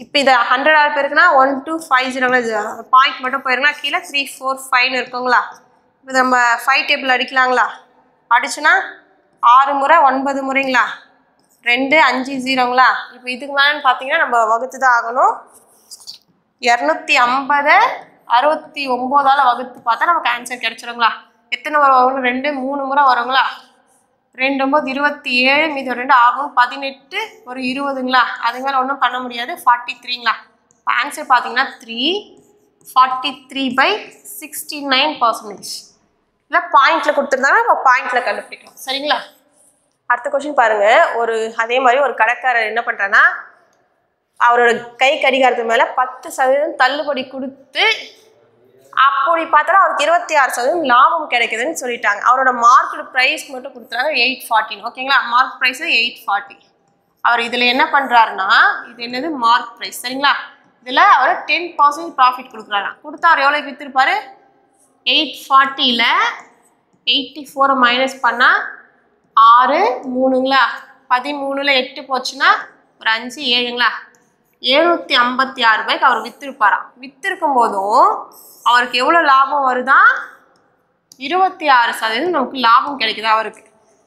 [SPEAKER 1] இப்போ இதை 100 ஆல் பேருக்குன்னா 1250 பாயிண்ட் மட்டும் போயிருங்களா, கீழே 345 இருக்குங்களா. இப்போ நம்ம 5 டேபிள் அடிக்கலாங்களா, அடிச்சுன்னா 6 முறை 9 முறைங்களா, 2 5 0ங்களா. இப்போ இதுக்கு மேலேன்னு பார்த்தீங்கன்னா நம்ம வகுத்து தான் ஆகணும். 250 69ஆல் வகுத்து பார்த்தா நமக்கு ஆன்சர் கிடைச்சிருங்களா. எத்தனை முறை வரும், 2 3 முறை வருங்களா. 2 9 27 மீது 2 6 18 ஒரு 20ங்களா. அதுக்கு மேலே ஒன்றும் பண்ண முடியாது. 43ங்களா. இப்போ ஆன்சர் பார்த்தீங்கன்னா 343/69%. இல்லை பாயிண்டில் கொடுத்துருந்தாங்கன்னா நம்ம பாயிண்டில் கண்டுபிடிக்கணும். சரிங்களா. அடுத்த கொஸ்டின் பாருங்கள். அதே மாதிரி ஒரு கடைக்காரர் என்ன பண்ணுறேன்னா, அவரோட கை கடிகாரத்து மேலே 10% தள்ளுபடி கொடுத்து அப்படி பார்த்தாலும் அவருக்கு 26% லாபம் கிடைக்குதுன்னு சொல்லிட்டாங்க. அவரோட மார்க்கெட் ப்ரைஸ் மட்டும் கொடுத்துறாங்க 814. ஓகேங்களா. Mark price 840. அவர் இதில் என்ன பண்ணுறாருன்னா, இது என்னது மார்க் ப்ரைஸ். சரிங்களா. இதில் அவர் 10% ப்ராஃபிட் கொடுக்குறாரா. கொடுத்தா அவர் எவ்வளோக்கு விற்றுருப்பாரு, 840ல் 84 மைனஸ் பண்ணால் 6 3ங்களா, 13ல் 8 போச்சுன்னா ஒரு 5 7ங்களா, 756 ரூபாய்க்கு அவர் விற்றுருப்பாராம். விற்றுருக்கும் போதும் அவருக்கு எவ்வளோ லாபம் வருதான், 26% நமக்கு லாபம் கிடைக்குது அவருக்கு.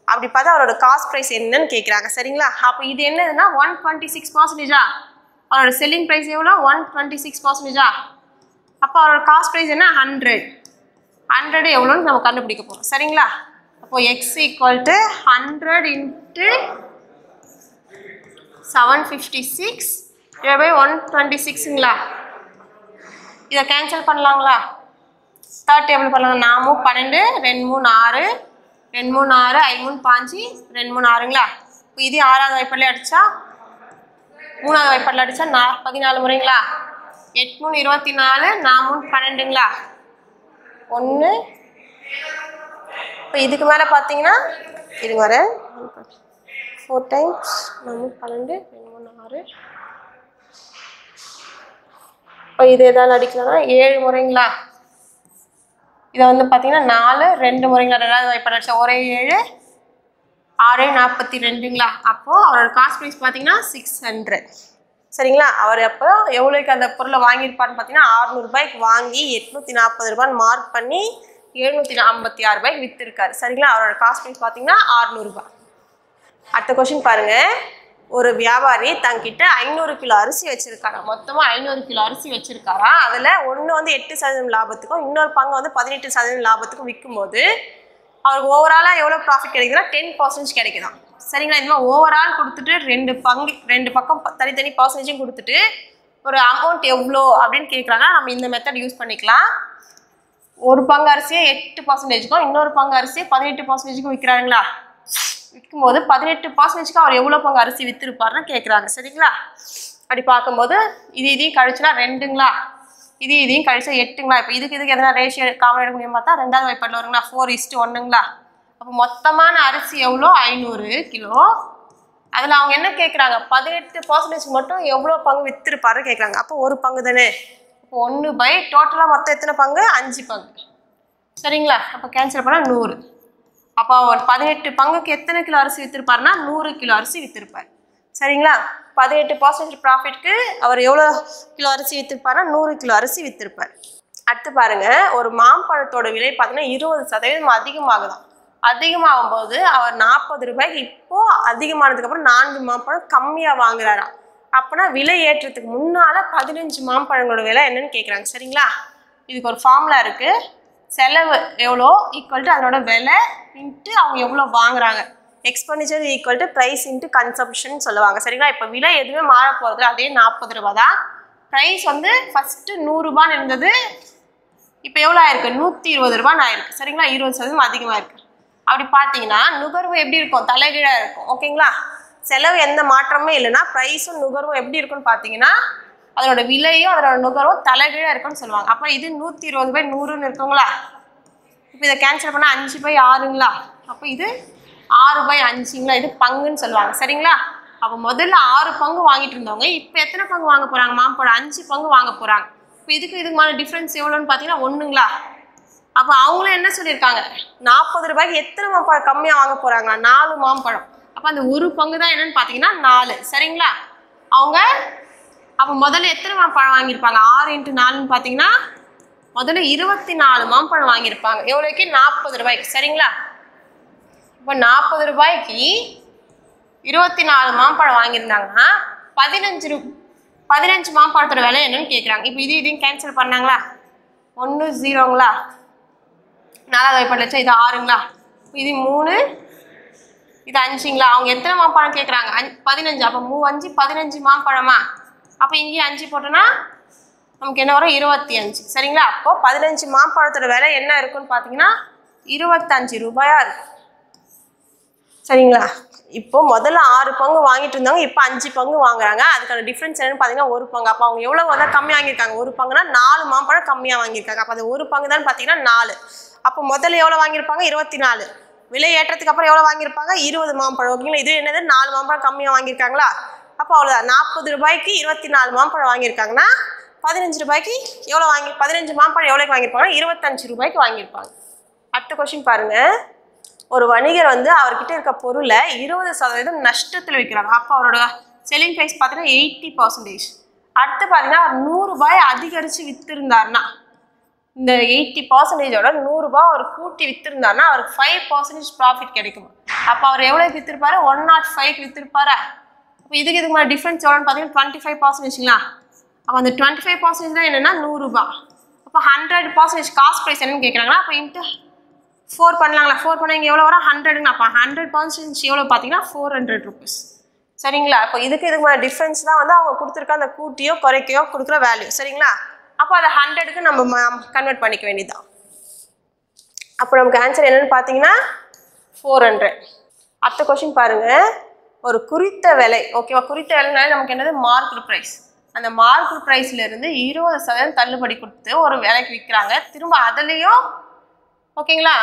[SPEAKER 1] அப்படி பார்த்தா அவரோட காஸ்ட் ப்ரைஸ் என்னன்னு கேட்குறாங்க. சரிங்களா. அப்போ இது என்னதுன்னா 126%. அவரோட செல்லிங் ப்ரைஸ் எவ்வளோ 126%. அப்போ அவரோட காஸ்ட் ப்ரைஸ் என்ன 100. 100 எவ்வளோன்னு நம்ம கண்டுபிடிக்க போகிறோம். சரிங்களா. அப்போ x equal to 100 into 756 divide by 126ங்களா. இதை கேன்சல் பண்ணலாங்களா. தேர்ட் டேபிள் பண்ணலாம். 4 12 2 3 6 2 3 6 5 3 5 2 3 6ங்களா. இப்போ இது 6வது வாய்ப்பாடில் அடித்தா 3வது வாய்ப்பாடில் அடித்தா 14 முறைங்களா. 8 3 24 4 3 12ங்களா 1. இப்போ இதுக்கு மேலே பார்த்தீங்கன்னா இருங்க வரேன். 4 டைம்ஸ் 4 12 2 3 6. இப்போ இது எதாவது அடிக்கலாம்னா 7 முறைங்களா. இதை வந்து பார்த்தீங்கன்னா 4 2 முறைங்களா. 2வது வாய்ப்பாடு அடிச்சா ஒரே 7 6 42ங்களா. அப்போது அவரோட காஸ்ட் ப்ரைஸ் பார்த்தீங்கன்னா 600. சரிங்களா. அவர் அப்போ எவ்வளோக்கு அந்த பொருளை வாங்கியிருப்பாருன்னு பார்த்தீங்கன்னா 600 ரூபாய்க்கு வாங்கி 840 ரூபான்னு மார்க் பண்ணி 756 ரூபாய்க்கு விற்றுருக்காரு. சரிங்களா. அவரோட காஸ்ட் ப்ரைஸ் பார்த்தீங்கன்னா 600 ரூபாய். அடுத்த கொஸ்டின் பாருங்கள். ஒரு வியாபாரி தங்கிட்ட 500 கிலோ அரிசி வச்சுருக்காரா. மொத்தமாக 500 கிலோ அரிசி வச்சுருக்காரா. அதில் ஒன்று வந்து 8% லாபத்துக்கும் இன்னொரு பங்கு வந்து 18% லாபத்துக்கும் விற்கும்போது அவருக்கு ஓவராலாக எவ்வளோ ப்ராஃபிட் கிடைக்குதுன்னா 10% கிடைக்குதான். சரிங்களா. இந்த மாதிரி ஓவரால் கொடுத்துட்டு ரெண்டு பக்கம் தனித்தனி பர்சன்டேஜும் கொடுத்துட்டு ஒரு அமௌண்ட் எவ்வளோ அப்படின்னு கேட்குறாங்க. நம்ம இந்த மெத்தட் யூஸ் பண்ணிக்கலாம். ஒரு பங்கு அரிசியை 8%க்கும் இன்னொரு பங்கு அரிசியை 18%க்கும் விற்கிறாங்களா. விற்கும்போது 18%க்கு அவர் எவ்வளோ பங்கு அரிசி விற்றுருப்பாருன்னு கேட்குறாங்க. சரிங்களா. அப்படி பார்க்கும்போது இதையும் கழிச்சுனா 2ங்களா, இதையும் கழிச்சா 8ங்களா. இப்போ இதுக்கு எதனா ரேஷியோ காமன் எடுக்க முடியும் பார்த்தா 2வது வாய்ப்பாடில் வருங்களா 4:1ங்களா. அப்போ மொத்தமான அரிசி எவ்வளோ 500 கிலோ. அதில் அவங்க என்ன கேட்குறாங்க 18% மட்டும் எவ்வளோ பங்கு விற்றுருப்பாருன்னு கேட்குறாங்க. அப்போ ஒரு பங்கு தானே. இப்போ 1/, டோட்டலாக மொத்தம் எத்தனை பங்கு 5 பங்கு. சரிங்களா. அப்போ கேன்சல் பண்ணால் 100. அப்போ அவர் 18 பங்குக்கு எத்தனை கிலோ அரிசி விற்றுருப்பாருன்னா 100 கிலோ அரிசி விற்றுருப்பார். சரிங்களா. 18% ப்ராஃபிட்க்கு அவர் எவ்வளோ கிலோ அரிசி விற்றுருப்பாருன்னா 100 கிலோ அரிசி விற்றுருப்பார். அடுத்து பாருங்கள். ஒரு மாம்பழத்தோட விலை பார்த்தீங்கன்னா 20% அதிகமாகுதான். அதிகமாகும் போது அவர் 40 ரூபாய்க்கு இப்போது அதிகமானதுக்கப்புறம் 4 மாம்பழம் கம்மியாக வாங்குறாராம். அப்போனா விலை ஏற்றத்துக்கு முன்னால் 15 மாம்பழங்களோட விலை என்னன்னு கேட்குறாங்க. சரிங்களா. இதுக்கு ஒரு ஃபார்முலா இருக்குது. செலவு எவ்வளோ ஈக்குவல் டு அதனோட விலை இன்ட்டு அவங்க எவ்வளோ வாங்குறாங்க. Expenditure equal to price into consumption சொல்லுவாங்க. சரிங்களா. இப்போ விலை எதுவுமே மாற போகிறது அதே 40 ரூபா தான். ப்ரைஸ் வந்து ஃபஸ்ட்டு 100 ரூபான்னு இருந்தது. இப்போ எவ்வளோ ஆயிருக்கு 120 ரூபான்னு ஆயிருக்கு. சரிங்களா. 20% அதிகமாக இருக்குது. அப்படி பார்த்தீங்கன்னா நுகர்வு எப்படி இருக்கும் தலைகீழாக இருக்கும். ஓகேங்களா. செலவு எந்த மாற்றமே இல்லைன்னா ப்ரைஸும் நுகர்வும் எப்படி இருக்குன்னு பார்த்தீங்கன்னா அதனோட விலையும் அதனோட நுகர்வும் தலைகீழாக இருக்குன்னு சொல்லுவாங்க. அப்போ இது 120/100ன்னு இருக்குங்களா. இப்போ இதை கேன்சல் பண்ணால் 5/6ங்களா. அப்போ இது 6/5ங்களா. இது பங்குன்னு சொல்லுவாங்க. சரிங்களா. அப்போ முதல்ல 6 பங்கு வாங்கிட்டு இருந்தவங்க இப்போ எத்தனை பங்கு வாங்க போகிறாங்க? மாம்பழம் 5 பங்கு வாங்க போகிறாங்க. இப்போ இதுக்குமான டிஃப்ரென்ஸ் எவ்வளோன்னு பார்த்தீங்கன்னா 1ங்களா. அப்போ அவங்களும் என்ன சொல்லியிருக்காங்க? 40 ரூபாய்க்கு எத்தனை மாம்பழம் கம்மியாக வாங்க போகிறாங்க? 4 மாம்பழம். அப்போ அந்த ஒரு பங்கு தான் என்னன்னு பார்த்தீங்கன்னா 4. சரிங்களா? அவங்க அப்போ முதல்ல எத்தனை மாம்பழம் வாங்கியிருப்பாங்க? 6 × 4ன்னு பார்த்தீங்கன்னா முதல்ல 24 மாம்பழம் வாங்கியிருப்பாங்க. எவ்வளோக்கு? 40 ரூபாய்க்கு. சரிங்களா? இப்போ 40 ரூபாய்க்கு 24 மாம்பழம் வாங்கியிருந்தாங்கன்னா 15 மாம்பழத்தோட விலை என்னன்னு கேட்குறாங்க. இப்போ இதையும் கேன்சல் பண்ணாங்களா? 1 0ங்களா? 4வது வாய்ப்பாடு லட்சம். இது 6ங்களா? இது 3, இது 5ங்களா? அவங்க எத்தனை மாம்பழம் கேட்குறாங்க? 15. அப்போ 5 15 மாம்பழமா? அப்போ இங்கேயும் 5 போட்டோன்னா நமக்கு என்ன வரும்? 25. சரிங்களா? அப்போ 15 மாம்பழத்தோட விலை என்ன இருக்குன்னு பார்த்தீங்கன்னா 25 ரூபாயா இருக்கும். சரிங்களா? இப்போ முதல்ல 6 பங்கு வாங்கிட்டு இருந்தாங்க, இப்போ 5 பங்கு வாங்குறாங்க. அதுக்கான டிஃப்ரென்ஸ் என்னன்னு பார்த்தீங்கன்னா 1 பங்கு. அப்போ அவங்க எவ்வளோ வந்து கம்மியாக வாங்கியிருக்காங்க? 1 பங்குனா 4 மாம்பழம் கம்மியாக வாங்கியிருக்காங்க. அப்போ அது 1 பங்கு தான் பார்த்தீங்கன்னா 4. அப்போ முதல்ல எவ்வளோ வாங்கியிருப்பாங்க? 24. விலை ஏற்றத்துக்கு அப்புறம் எவ்வளோ வாங்கியிருப்பாங்க? 20 மாம்பழம். ஓகேங்களா? இது என்னது? 4 மாம்பழம் கம்மியாக வாங்கியிருக்காங்களா? அப்போ அவ்வளோதான். 40 ரூபாய்க்கு 24 மாம்பழம் வாங்கியிருக்காங்கன்னா 15 ரூபாய்க்கு எவ்வளோ 15 மாம்பழம் எவ்வளோக்கு வாங்கியிருப்பாங்கன்னா 25 ரூபாய்க்கு வாங்கியிருப்பாங்க. அடுத்த கொஸ்டின் பாருங்க. ஒரு வணிகர் வந்து அவர்கிட்ட இருக்க பொருளை 20% நஷ்டத்தில் விற்கிறாங்க. அப்போ அவரோட செல்லிங் ப்ரைஸ் பார்த்தீங்கன்னா 80%. அடுத்து பார்த்தீங்கன்னா அவர் 100 ரூபாய் அதிகரித்து விற்றுருந்தாருன்னா, இந்த 80%ஓட 100 ரூபாய் அவர் கூட்டி விற்றுருந்தாருன்னா அவருக்கு 5% ப்ராஃபிட் கிடைக்கும். அப்போ அவர் எவ்வளோக்கு விற்றுருப்பாரு? 105க்கு விற்றுருப்பாரா? இப்போ இதுக்கு டிஃப்ரென்ஸ் எவ்வளோன்னு பார்த்தீங்கன்னா 25%ங்களா? அப்போ அந்த 25% தான் என்னென்னா 100 ரூபாய். அப்போ 100% காஸ்ட் ப்ரைஸ் என்னன்னு கேட்குறாங்கன்னா அப்போ இன்ட்டு 4 பண்ணலாங்களா? 4 பண்ணால் இங்கே எவ்வளோ வரும்? 100ங்க. அப்போ 100% எவ்வளோ பார்த்தீங்கன்னா 400 rupees. சரிங்களா? அப்போ இதுக்கு டிஃப்ரென்ஸ் தான் வந்து அவங்க கொடுத்துருக்க அந்த கூட்டியோ குறைக்கையோ கொடுக்குற வேல்யூ. சரிங்களா? அப்போ அதை 100க்கு நம்ம கன்வெர்ட் பண்ணிக்க வேண்டியதுதான். அப்போ நமக்கு ஆன்சர் என்னன்னு பார்த்தீங்கன்னா 400. அடுத்த கொஸ்டின் பாருங்க. ஒரு குறித்த விலை, ஓகேவா? குறித்த விலைனால நமக்கு என்னது? Market price. அந்த மார்க்கெட் ப்ரைஸ்லேருந்து 20% தள்ளுபடி கொடுத்து ஒரு விலைக்கு விற்கிறாங்க. திரும்ப அதுலேயும் ஓகேங்களா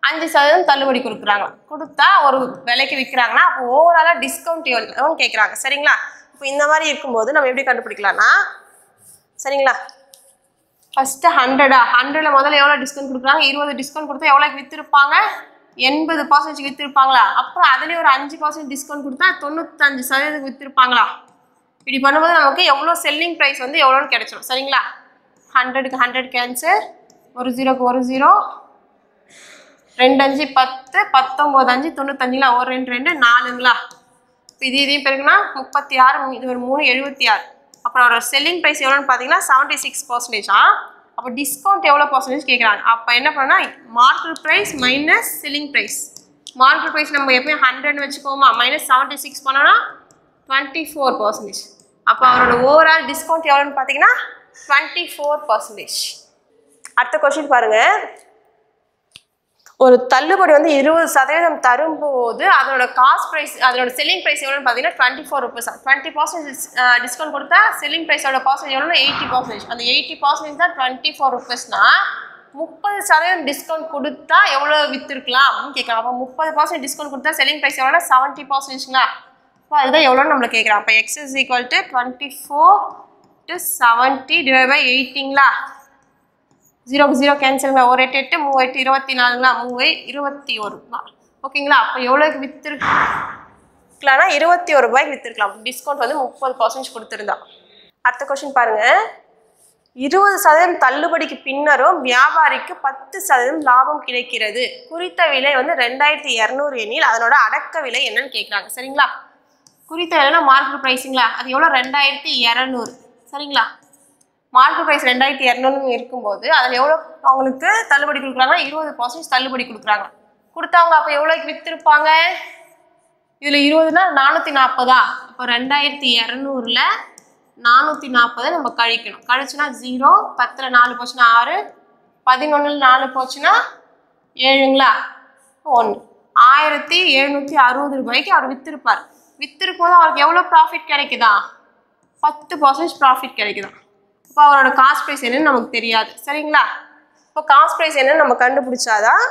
[SPEAKER 1] 5% தள்ளுபடி கொடுக்குறாங்க. கொடுத்தா ஒரு விலைக்கு விற்கிறாங்கன்னா அப்போ ஓவராலாக டிஸ்கவுண்ட் எவ்வளோன்னு கேட்குறாங்க. சரிங்களா? இப்போ இந்த மாதிரி இருக்கும்போது நம்ம எப்படி கண்டுபிடிக்கலாம்னா, சரிங்களா, ஃபஸ்ட்டு 100ல் முதல்ல எவ்வளோ டிஸ்கவுண்ட் கொடுக்குறாங்க? 20 டிஸ்கவுண்ட் கொடுத்தா எவ்வளோக்கு விற்றுருப்பாங்க? 80% விற்றுருப்பாங்களா? அப்புறம் அதுலேயும் ஒரு 5% டிஸ்கவுண்ட் கொடுத்தா 95% விற்றுருப்பாங்களா? இப்படி பண்ணும்போது நமக்கு எவ்வளோ செல்லிங் ப்ரைஸ் வந்து எவ்வளோன்னு கிடைச்சிடும். சரிங்களா? 100க்கு 100 கேன்சர், ஒரு 0க்கு 1 0, 2 5 10, 19 5 95ங்களா? ஒரு 2 2 4ங்களா? இப்போ இதையும் பெருக்குன்னா 36, இது ஒரு 3 76. அப்புறம் ஒரு செல்லிங் ப்ரைஸ் எவ்வளோன்னு பார்த்தீங்கன்னா 76%. அப்போ டிஸ்கவுண்ட் எவ்வளோ பர்சன்டேஜ் கேட்குறாங்க? அப்போ என்ன பண்ணால் market price minus selling price. Market price நம்ம எப்பயும் 100ன்னு வச்சுக்கோமா, மைனஸ் 76 பண்ணோன்னா 24%. அப்போ அவரோட ஓவரால் டிஸ்கவுண்ட் எவ்வளோன்னு பார்த்தீங்கன்னா 24%. அடுத்த கொஸ்டின் பாருங்க. ஒரு தள்ளுபடி வந்து 20% தரும்போது அதோட காஸ்ட் ப்ரைஸ், அதோட செல்லிங் ப்ரைஸ் எவ்வளோன்னு பார்த்தீங்கன்னா 24 rupees. 20% டிஸ்கவுண்ட் கொடுத்தா செல்லிங் ப்ரைஸோட பர்சன்டேஜ் எவ்வளோன்னா 80%. அந்த 80% தான் 24 rupeesனா 30% டிஸ்கவுண்ட் கொடுத்தா எவ்வளோ விற்றுருக்கலாம் அப்படின்னு கேட்குறாங்க. அப்போ 30% டிஸ்கவுண்ட் கொடுத்தா செல்லிங் ப்ரைஸ் எவ்வளோ? 70%ங்களா? அப்போ அதுதான் எவ்வளோன்னு நம்மளை கேட்குறாங்க. அப்போ x is equal to 24 to 70 divided by 80ங்களா? 0க்கு 0 கேன்சலுங்களா? ஒரு 8 8 3 8 24ங்களா? 3 21. ஓகேங்களா? அப்போ எவ்வளோக்கு விற்றுருக்கலாம்னா 21 ரூபாய்க்கு விற்றுருக்கலாம். டிஸ்கவுண்ட் வந்து 30% கொடுத்துருந்தா. அடுத்த கொஸ்டின் பாருங்க. 20% தள்ளுபடிக்கு பின்னரும் வியாபாரிக்கு 10% லாபம் கிடைக்கிறது. குறித்த விலை வந்து 2200 எனில் அதனோட அடக்க விலை என்னன்னு கேட்குறாங்க. சரிங்களா? குறித்த விலைனா மார்க்கெட் ப்ரைஸுங்களா? அது எவ்வளோ? 2200. சரிங்களா? மார்க்கெட் ப்ரைஸ் 2200 இருக்கும்போது அதில் எவ்வளோ அவங்களுக்கு தள்ளுபடி கொடுக்குறாங்கன்னா 20% தள்ளுபடி கொடுக்குறாங்க. கொடுத்தவங்க அப்போ எவ்வளோக்கு விற்றுருப்பாங்க? இதில் 20னா 440. அப்போ 2200ல் 440 நம்ம கழிக்கணும். கழிச்சுன்னா 0, 10ல் 4 போச்சுன்னா 6, 11ல் 4 போச்சுன்னா 7ங்களா? 1. 1760 ரூபாய்க்கு அவர் விற்றுருப்பார். விற்றுருக்கும் போது அவருக்கு எவ்வளோ ப்ராஃபிட் கிடைக்குதா? 10% ப்ராஃபிட் கிடைக்குதா? இப்போ அவரோட காஸ்ட் ப்ரைஸ் என்னன்னு நமக்கு தெரியாது. சரிங்களா? இப்போ காஸ்ட் ப்ரைஸ் என்னன்னு நம்ம கண்டுபிடிச்சாதான்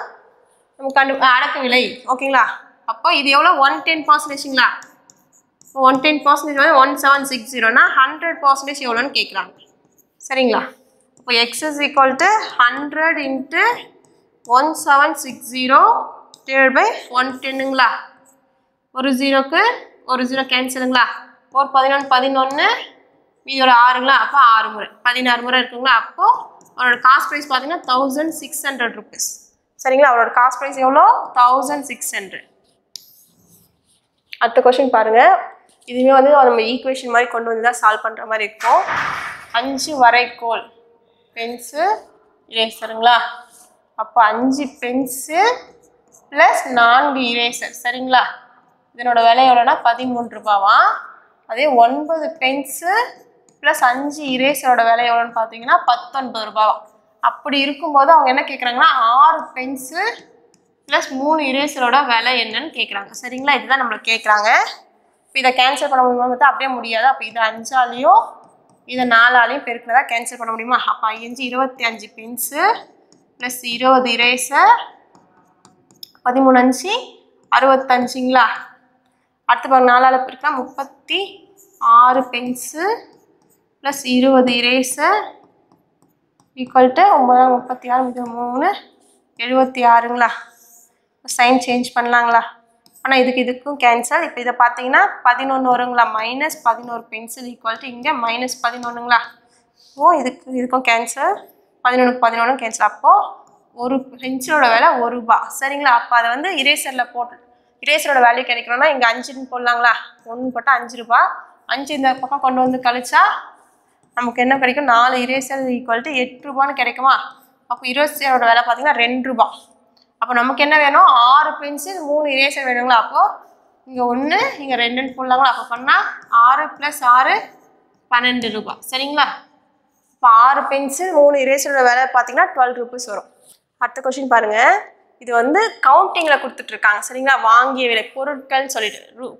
[SPEAKER 1] நம்ம அடக்க விலை. ஓகேங்களா? அப்போ இது எவ்வளோ? 110%ங்களா? 110% வந்து 1760னா 100% எவ்வளோன்னு கேட்குறாங்க. சரிங்களா? இப்போ x is equal to 100 into 1760 divide by 110ங்களா? ஒரு ஜீரோக்கு ஒரு ஜீரோ கேன்சலுங்களா? ஒரு 11 மீதியோட 6ங்களா? அப்போ 6 முறை 16 முறை இருக்குங்களா? அப்போது அவரோட காஸ்ட் ப்ரைஸ் பார்த்தீங்கன்னா 1600 ருபீஸ். சரிங்களா? அவரோட காஸ்ட் ப்ரைஸ் எவ்வளோ? 1600. அடுத்த கொஸ்டின் பாருங்கள். இதுவே வந்து நம்ம ஈக்குவேஷன் மாதிரி கொண்டு வந்து தான் சால்வ் பண்ணுற மாதிரி இருக்கும். 5 வரைகோல் பென்சு இரேசருங்களா? அப்போ 5 பென்சு ப்ளஸ் 4 இரேசர். சரிங்களா? இதனோட விலை எவ்வளோனா 13 ரூபாவா? அதே 9 பென்சு ப்ளஸ் 5 இரேசரோட விலை எவ்வளோன்னு பார்த்தீங்கன்னா 19 ரூபாவா? அப்படி இருக்கும்போது அவங்க என்ன கேட்குறாங்கன்னா 6 பென்சு ப்ளஸ் 3 இரேசரோட விலை என்னன்னு கேட்குறாங்க. சரிங்களா? இதுதான் நம்மளை கேட்குறாங்க. இப்போ இதை கேன்சல் பண்ண முடியுமா? பார்த்தா அப்படியே முடியாது. அப்போ இதை 5ஆலையும் இதை 4ஆலையும் பெருக்கிறதா கேன்சல் பண்ண முடியுமா? அப்போ 5 25 பென்சு ப்ளஸ் 20 இரேசர் 13 5 65ங்களா? அடுத்து பாருங்க 4ஆல் பெருக்கலாம் 36 pens plus 20 eraser equal to 9 36 3 76ங்களா? சைன் சேஞ்ச் பண்ணலாங்களா? ஆனால் இதுக்கும் கேன்சல். இப்போ இதை பார்த்தீங்கன்னா 11 வருங்களா? -11 பென்சில் ஈக்குவல் டு இங்கே -11ங்களா? ஓ இதுக்கும் கேன்சல். 11 கேன்சல். அப்போது ஒரு பென்சிலோட விலை 1 ரூபா. சரிங்களா? அப்போ அதை வந்து இரேசரில் போட்டு இரேசரோட வேல்யூ கிடைக்கணும்னா இங்கே 5ன்னு போடலாங்களா? 1 போட்டால் 5 ரூபா. 5 இந்த பக்கம் கொண்டு வந்து கழிச்சா நமக்கு என்ன கிடைக்கும்? 4 இரேசர் ஈக்குவல் டு 8 ரூபான்னு கிடைக்குமா? அப்போ இரேசரோட விலை பார்த்தீங்கன்னா 2 ரூபா. அப்போ நமக்கு என்ன வேணும்? 6 பென்சில் 3 இரேசர் வேணுங்களா? அப்போது இங்கே 1 இங்கே 2ன்னு போடலாங்களா? அப்போ பண்ணால் 6 + 6 12 ரூபா. சரிங்களா? இப்போ 6 பென்சில் 3 இரேசரோட விலை பார்த்தீங்கன்னா 12 ருபீஸ் வரும். அடுத்த கொஸ்டின் பாருங்கள். இது வந்து கவுண்டிங்கில் கொடுத்துட்ருக்காங்க. சரிங்களா? வாங்கிய விலை பொருட்கள்னு சொல்லிட்டு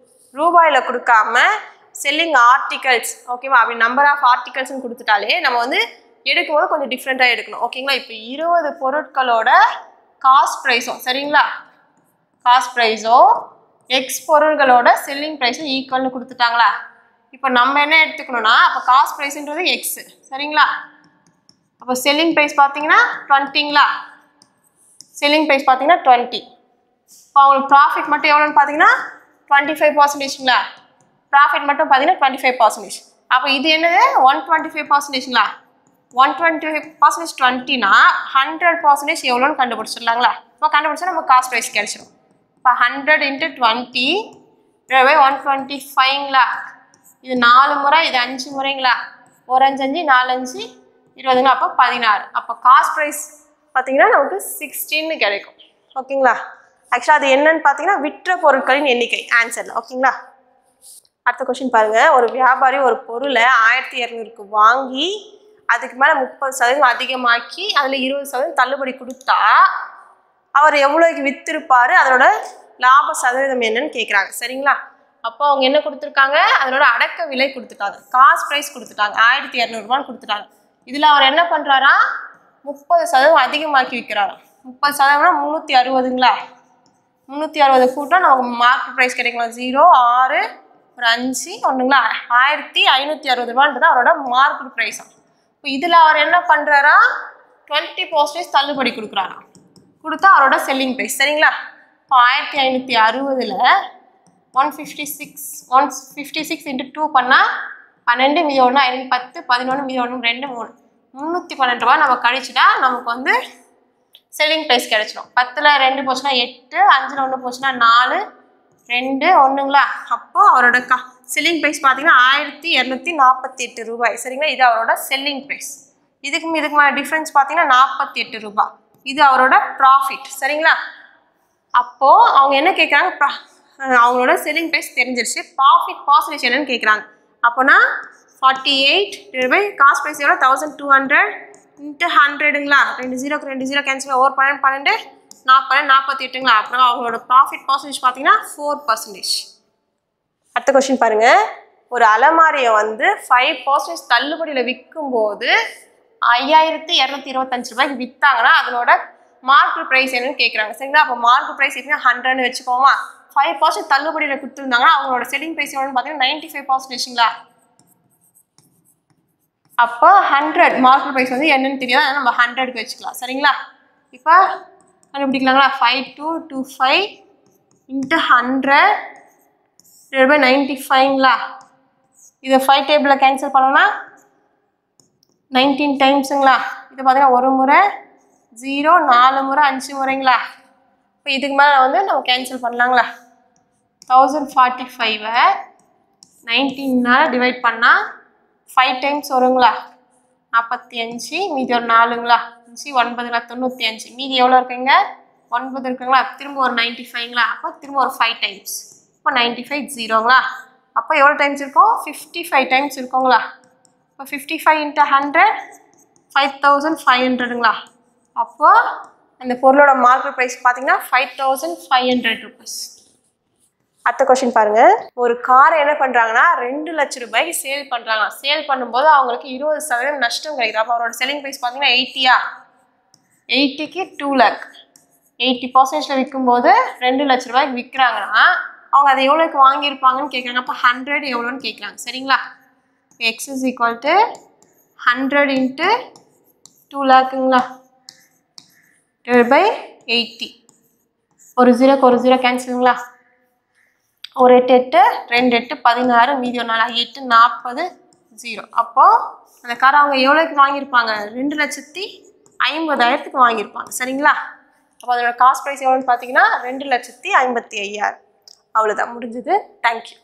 [SPEAKER 1] ரூபாயில் கொடுக்காம செல்லிங் ஆர்டிகல்ஸ். ஓகேவா? அப்படி நம்பர் ஆஃப் ஆர்டிகல்ஸ்ன்னு கொடுத்துட்டாலே நம்ம வந்து எடுக்கும்போது கொஞ்சம் டிஃப்ரெண்ட்டாக எடுக்கணும். ஓகேங்களா? இப்போ 20 பொருட்களோட காஸ்ட் ப்ரைஸும் சரிங்களா? காஸ்ட் ப்ரைஸும் எக்ஸ் பொருள்களோட செல்லிங் ப்ரைஸும் ஈக்குவல்னு கொடுத்துட்டாங்களா? இப்போ நம்ம என்ன எடுத்துக்கணும்னா அப்போ காஸ்ட் ப்ரைஸுன்றது எக்ஸு. சரிங்களா? அப்போ செல்லிங் ப்ரைஸ் பார்த்தீங்கன்னா 20ங்களா? செல்லிங் ப்ரைஸ் பார்த்தீங்கன்னா 20. இப்போ அவங்களுக்கு ப்ராஃபிட் மட்டும் எவ்வளோன்னு பார்த்தீங்கன்னா 25%ங்களா? ப்ராஃபிட் மட்டும் பார்த்தீங்கன்னா 25%. அப்போ இது என்னது? 125%ங்களா? 125% 20னா 100% எவ்வளோன்னு கண்டுபிடிச்சிடலாங்களா? இப்போ கண்டுபிடிச்சா நம்ம காஸ்ட் ப்ரைஸ் கிடைச்சிடும். இப்போ 100 × 20 / 125ங்களா? இது 4 முறை, இது 5 முறைங்களா? 1 5 5 4 5 20ங்களா? அப்போ 16. அப்போ காஸ்ட் ப்ரைஸ் பார்த்தீங்கன்னா நமக்கு 16ன்னு கிடைக்கும். ஓகேங்களா? ஆக்சுவலாக அது என்னன்னு பார்த்தீங்கன்னா விற்ற பொருட்களின் எண்ணிக்கை ஆன்சரில். ஓகேங்களா? அடுத்த கொஸ்டின் பாருங்கள். ஒரு வியாபாரி ஒரு பொருளை 1200க்கு வாங்கி அதுக்கு மேலே 30% அதிகமாக்கி அதில் 20% தள்ளுபடி கொடுத்தா அவர் எவ்வளோக்கு விற்றுருப்பார்? அதனோட லாப சதவீதம் என்னன்னு கேட்குறாங்க. சரிங்களா? அப்போ அவங்க என்ன கொடுத்துருக்காங்க? அதனோட அடக்க விலை கொடுத்துட்டாங்க. காஸ்ட் ப்ரைஸ் கொடுத்துட்டாங்க. 1200 கொடுத்துட்டாங்க. இதில் அவர் என்ன பண்ணுறாரா? 30% அதிகமாக்கி விற்கிறாரா? 30%னா 360ங்களா? 360 கூட்டம் நமக்கு மார்க்கெட் ப்ரைஸ் கிடைக்கலாம். 0 6 ஒரு 5 1ங்களா? 1560 அவரோட மார்க்கெட் ப்ரைஸாக. இப்போ இதில் அவர் என்ன பண்ணுறாரா? 20% தள்ளுபடி கொடுக்குறாரா? கொடுத்தா அவரோட செல்லிங் ப்ரைஸ். சரிங்களா? இப்போ 1560ல் 156 × 2 பண்ணால் 12 மீதி 1 5 10 11 மீதி 1 2 3 312 ரூபா நம்ம கழிச்சுட்டா நமக்கு வந்து செல்லிங் ப்ரைஸ் கிடைச்சிடும். 10ல் 2 போச்சுன்னா 8, 5ல் 1 போச்சுன்னா 4 2 1ங்களா? அப்போது அவரோட செல்லிங் ப்ரைஸ் பார்த்தீங்கன்னா 1248 ரூபாய். சரிங்களா? இது அவரோட செல்லிங் ப்ரைஸ். இதுக்கு டிஃப்ரென்ஸ் பார்த்தீங்கன்னா 48 ரூபா. இது அவரோட ப்ராஃபிட். சரிங்களா? அப்போது அவங்க என்ன கேட்குறாங்க? அவங்களோட செல்லிங் ப்ரைஸ் தெரிஞ்சிருச்சு. ப்ராஃபிட் பர்சன்டேஜ் என்னன்னு கேட்குறாங்க. அப்போனா 48 / காஸ்ட் ப்ரைஸ் எவ்வளோ? 1200 × 100ங்களா? 2 0க்கு 2 0 கேன்சல். ஒரு 12 12 40 48ங்களா? அப்புறம் அவங்களோட ப்ராஃபிட் பர்சன்டேஜ் பார்த்தீங்கன்னா 4%. அடுத்த கொஸ்டின் பாருங்கள். ஒரு அலமாரியை வந்து 5% தள்ளுபடியில் விற்கும்போது 5225 ரூபாய்க்கு விற்றாங்கன்னா அதனோட மார்க்கெட் ப்ரைஸ் என்னன்னு கேட்குறாங்க. சரிங்களா? அப்போ மார்க்கெட் ப்ரைஸ் எப்படின்னா 100ன்னு வச்சுக்கோமா? 5% தள்ளுபடியில் கொடுத்துருந்தாங்கன்னா அவங்களோட செல்லிங் ப்ரைஸ் எவ்வளோன்னு பார்த்தீங்கன்னா 95%ங்களா. அப்போ 100 மார்க்கெட் ப்ரைஸ் வந்து என்னன்னு தெரியாது, அதனால் நம்ம 100க்கு வச்சுக்கலாம். சரிங்களா? இப்போ கண்டுபிடிக்கலாங்களா? 5225 × 100 / 95ங்களா. இதை 5 டேபிளில் கேன்சல் பண்ணோன்னா 19 டைம்ஸுங்களா. இது பார்த்தீங்கன்னா ஒரு முறை 0, 4 முறை 5 முறைங்களா. இப்போ இதுக்கு மேலே வந்து நம்ம கேன்சல் பண்ணலாங்களா. 1045 19 டிவைட் பண்ணால் 5 டைம்ஸ் வருங்களா. 45 மீதி ஒரு 4ங்களா. 5 9 95 மீதி எவ்வளோ இருக்குங்க? 9 இருக்குங்களா. திரும்ப ஒரு 95ங்களா. அப்போ திரும்ப ஒரு 5 டைம்ஸ். இப்போ 95 0ங்களா. அப்போ எவ்வளோ டைம்ஸ் இருக்கும்? 55 டைம்ஸ் இருக்குங்களா. இப்போ 55 × 100 5500ங்களா. அப்போ அந்த பொருளோட மார்க்கெட் ப்ரைஸ் பார்த்தீங்கன்னா 5500 rupees. அடுத்த கொஸ்டின் பாருங்க. ஒரு காரை என்ன பண்றாங்கன்னா 2 லட்சம் ரூபாய்க்கு சேல் பண்றாங்க. சேல் பண்ணும்போது அவங்களுக்கு 20% நஷ்டம் கிடைக்குது. அப்போ அவரோட செல்லிங் ப்ரைஸ் பார்த்தீங்கன்னா 80யா. 80க்கு 2 lakh. 80% விற்கும்போது 2 லட்சம் ரூபாய்க்கு விற்கிறாங்கன்னா அவங்க அதை எவ்வளோக்கு வாங்கியிருப்பாங்கன்னு கேட்குறாங்க. அப்போ 100 எவ்வளோன்னு கேட்குறாங்க. சரிங்களா? x is equal to 100 × 2 lakhங்களா divided by 80. ஒரு 0க்கு ஒரு 0 கேன்சலுங்களா. ஒரு 8 8 2 8 16 மீதி ஒரு 4 8 40 0. அப்போ அந்த காரை அவங்க எவ்வளோக்கு வாங்கியிருப்பாங்க? 2,50,000க்கு வாங்கியிருப்பாங்க. சரிங்களா? அப்போ அதோட காஸ்ட் ப்ரைஸ் எவ்வளோன்னு பார்த்தீங்கன்னா 2,55,000. அவ்வளோதான், முடிஞ்சது. தேங்க்யூ.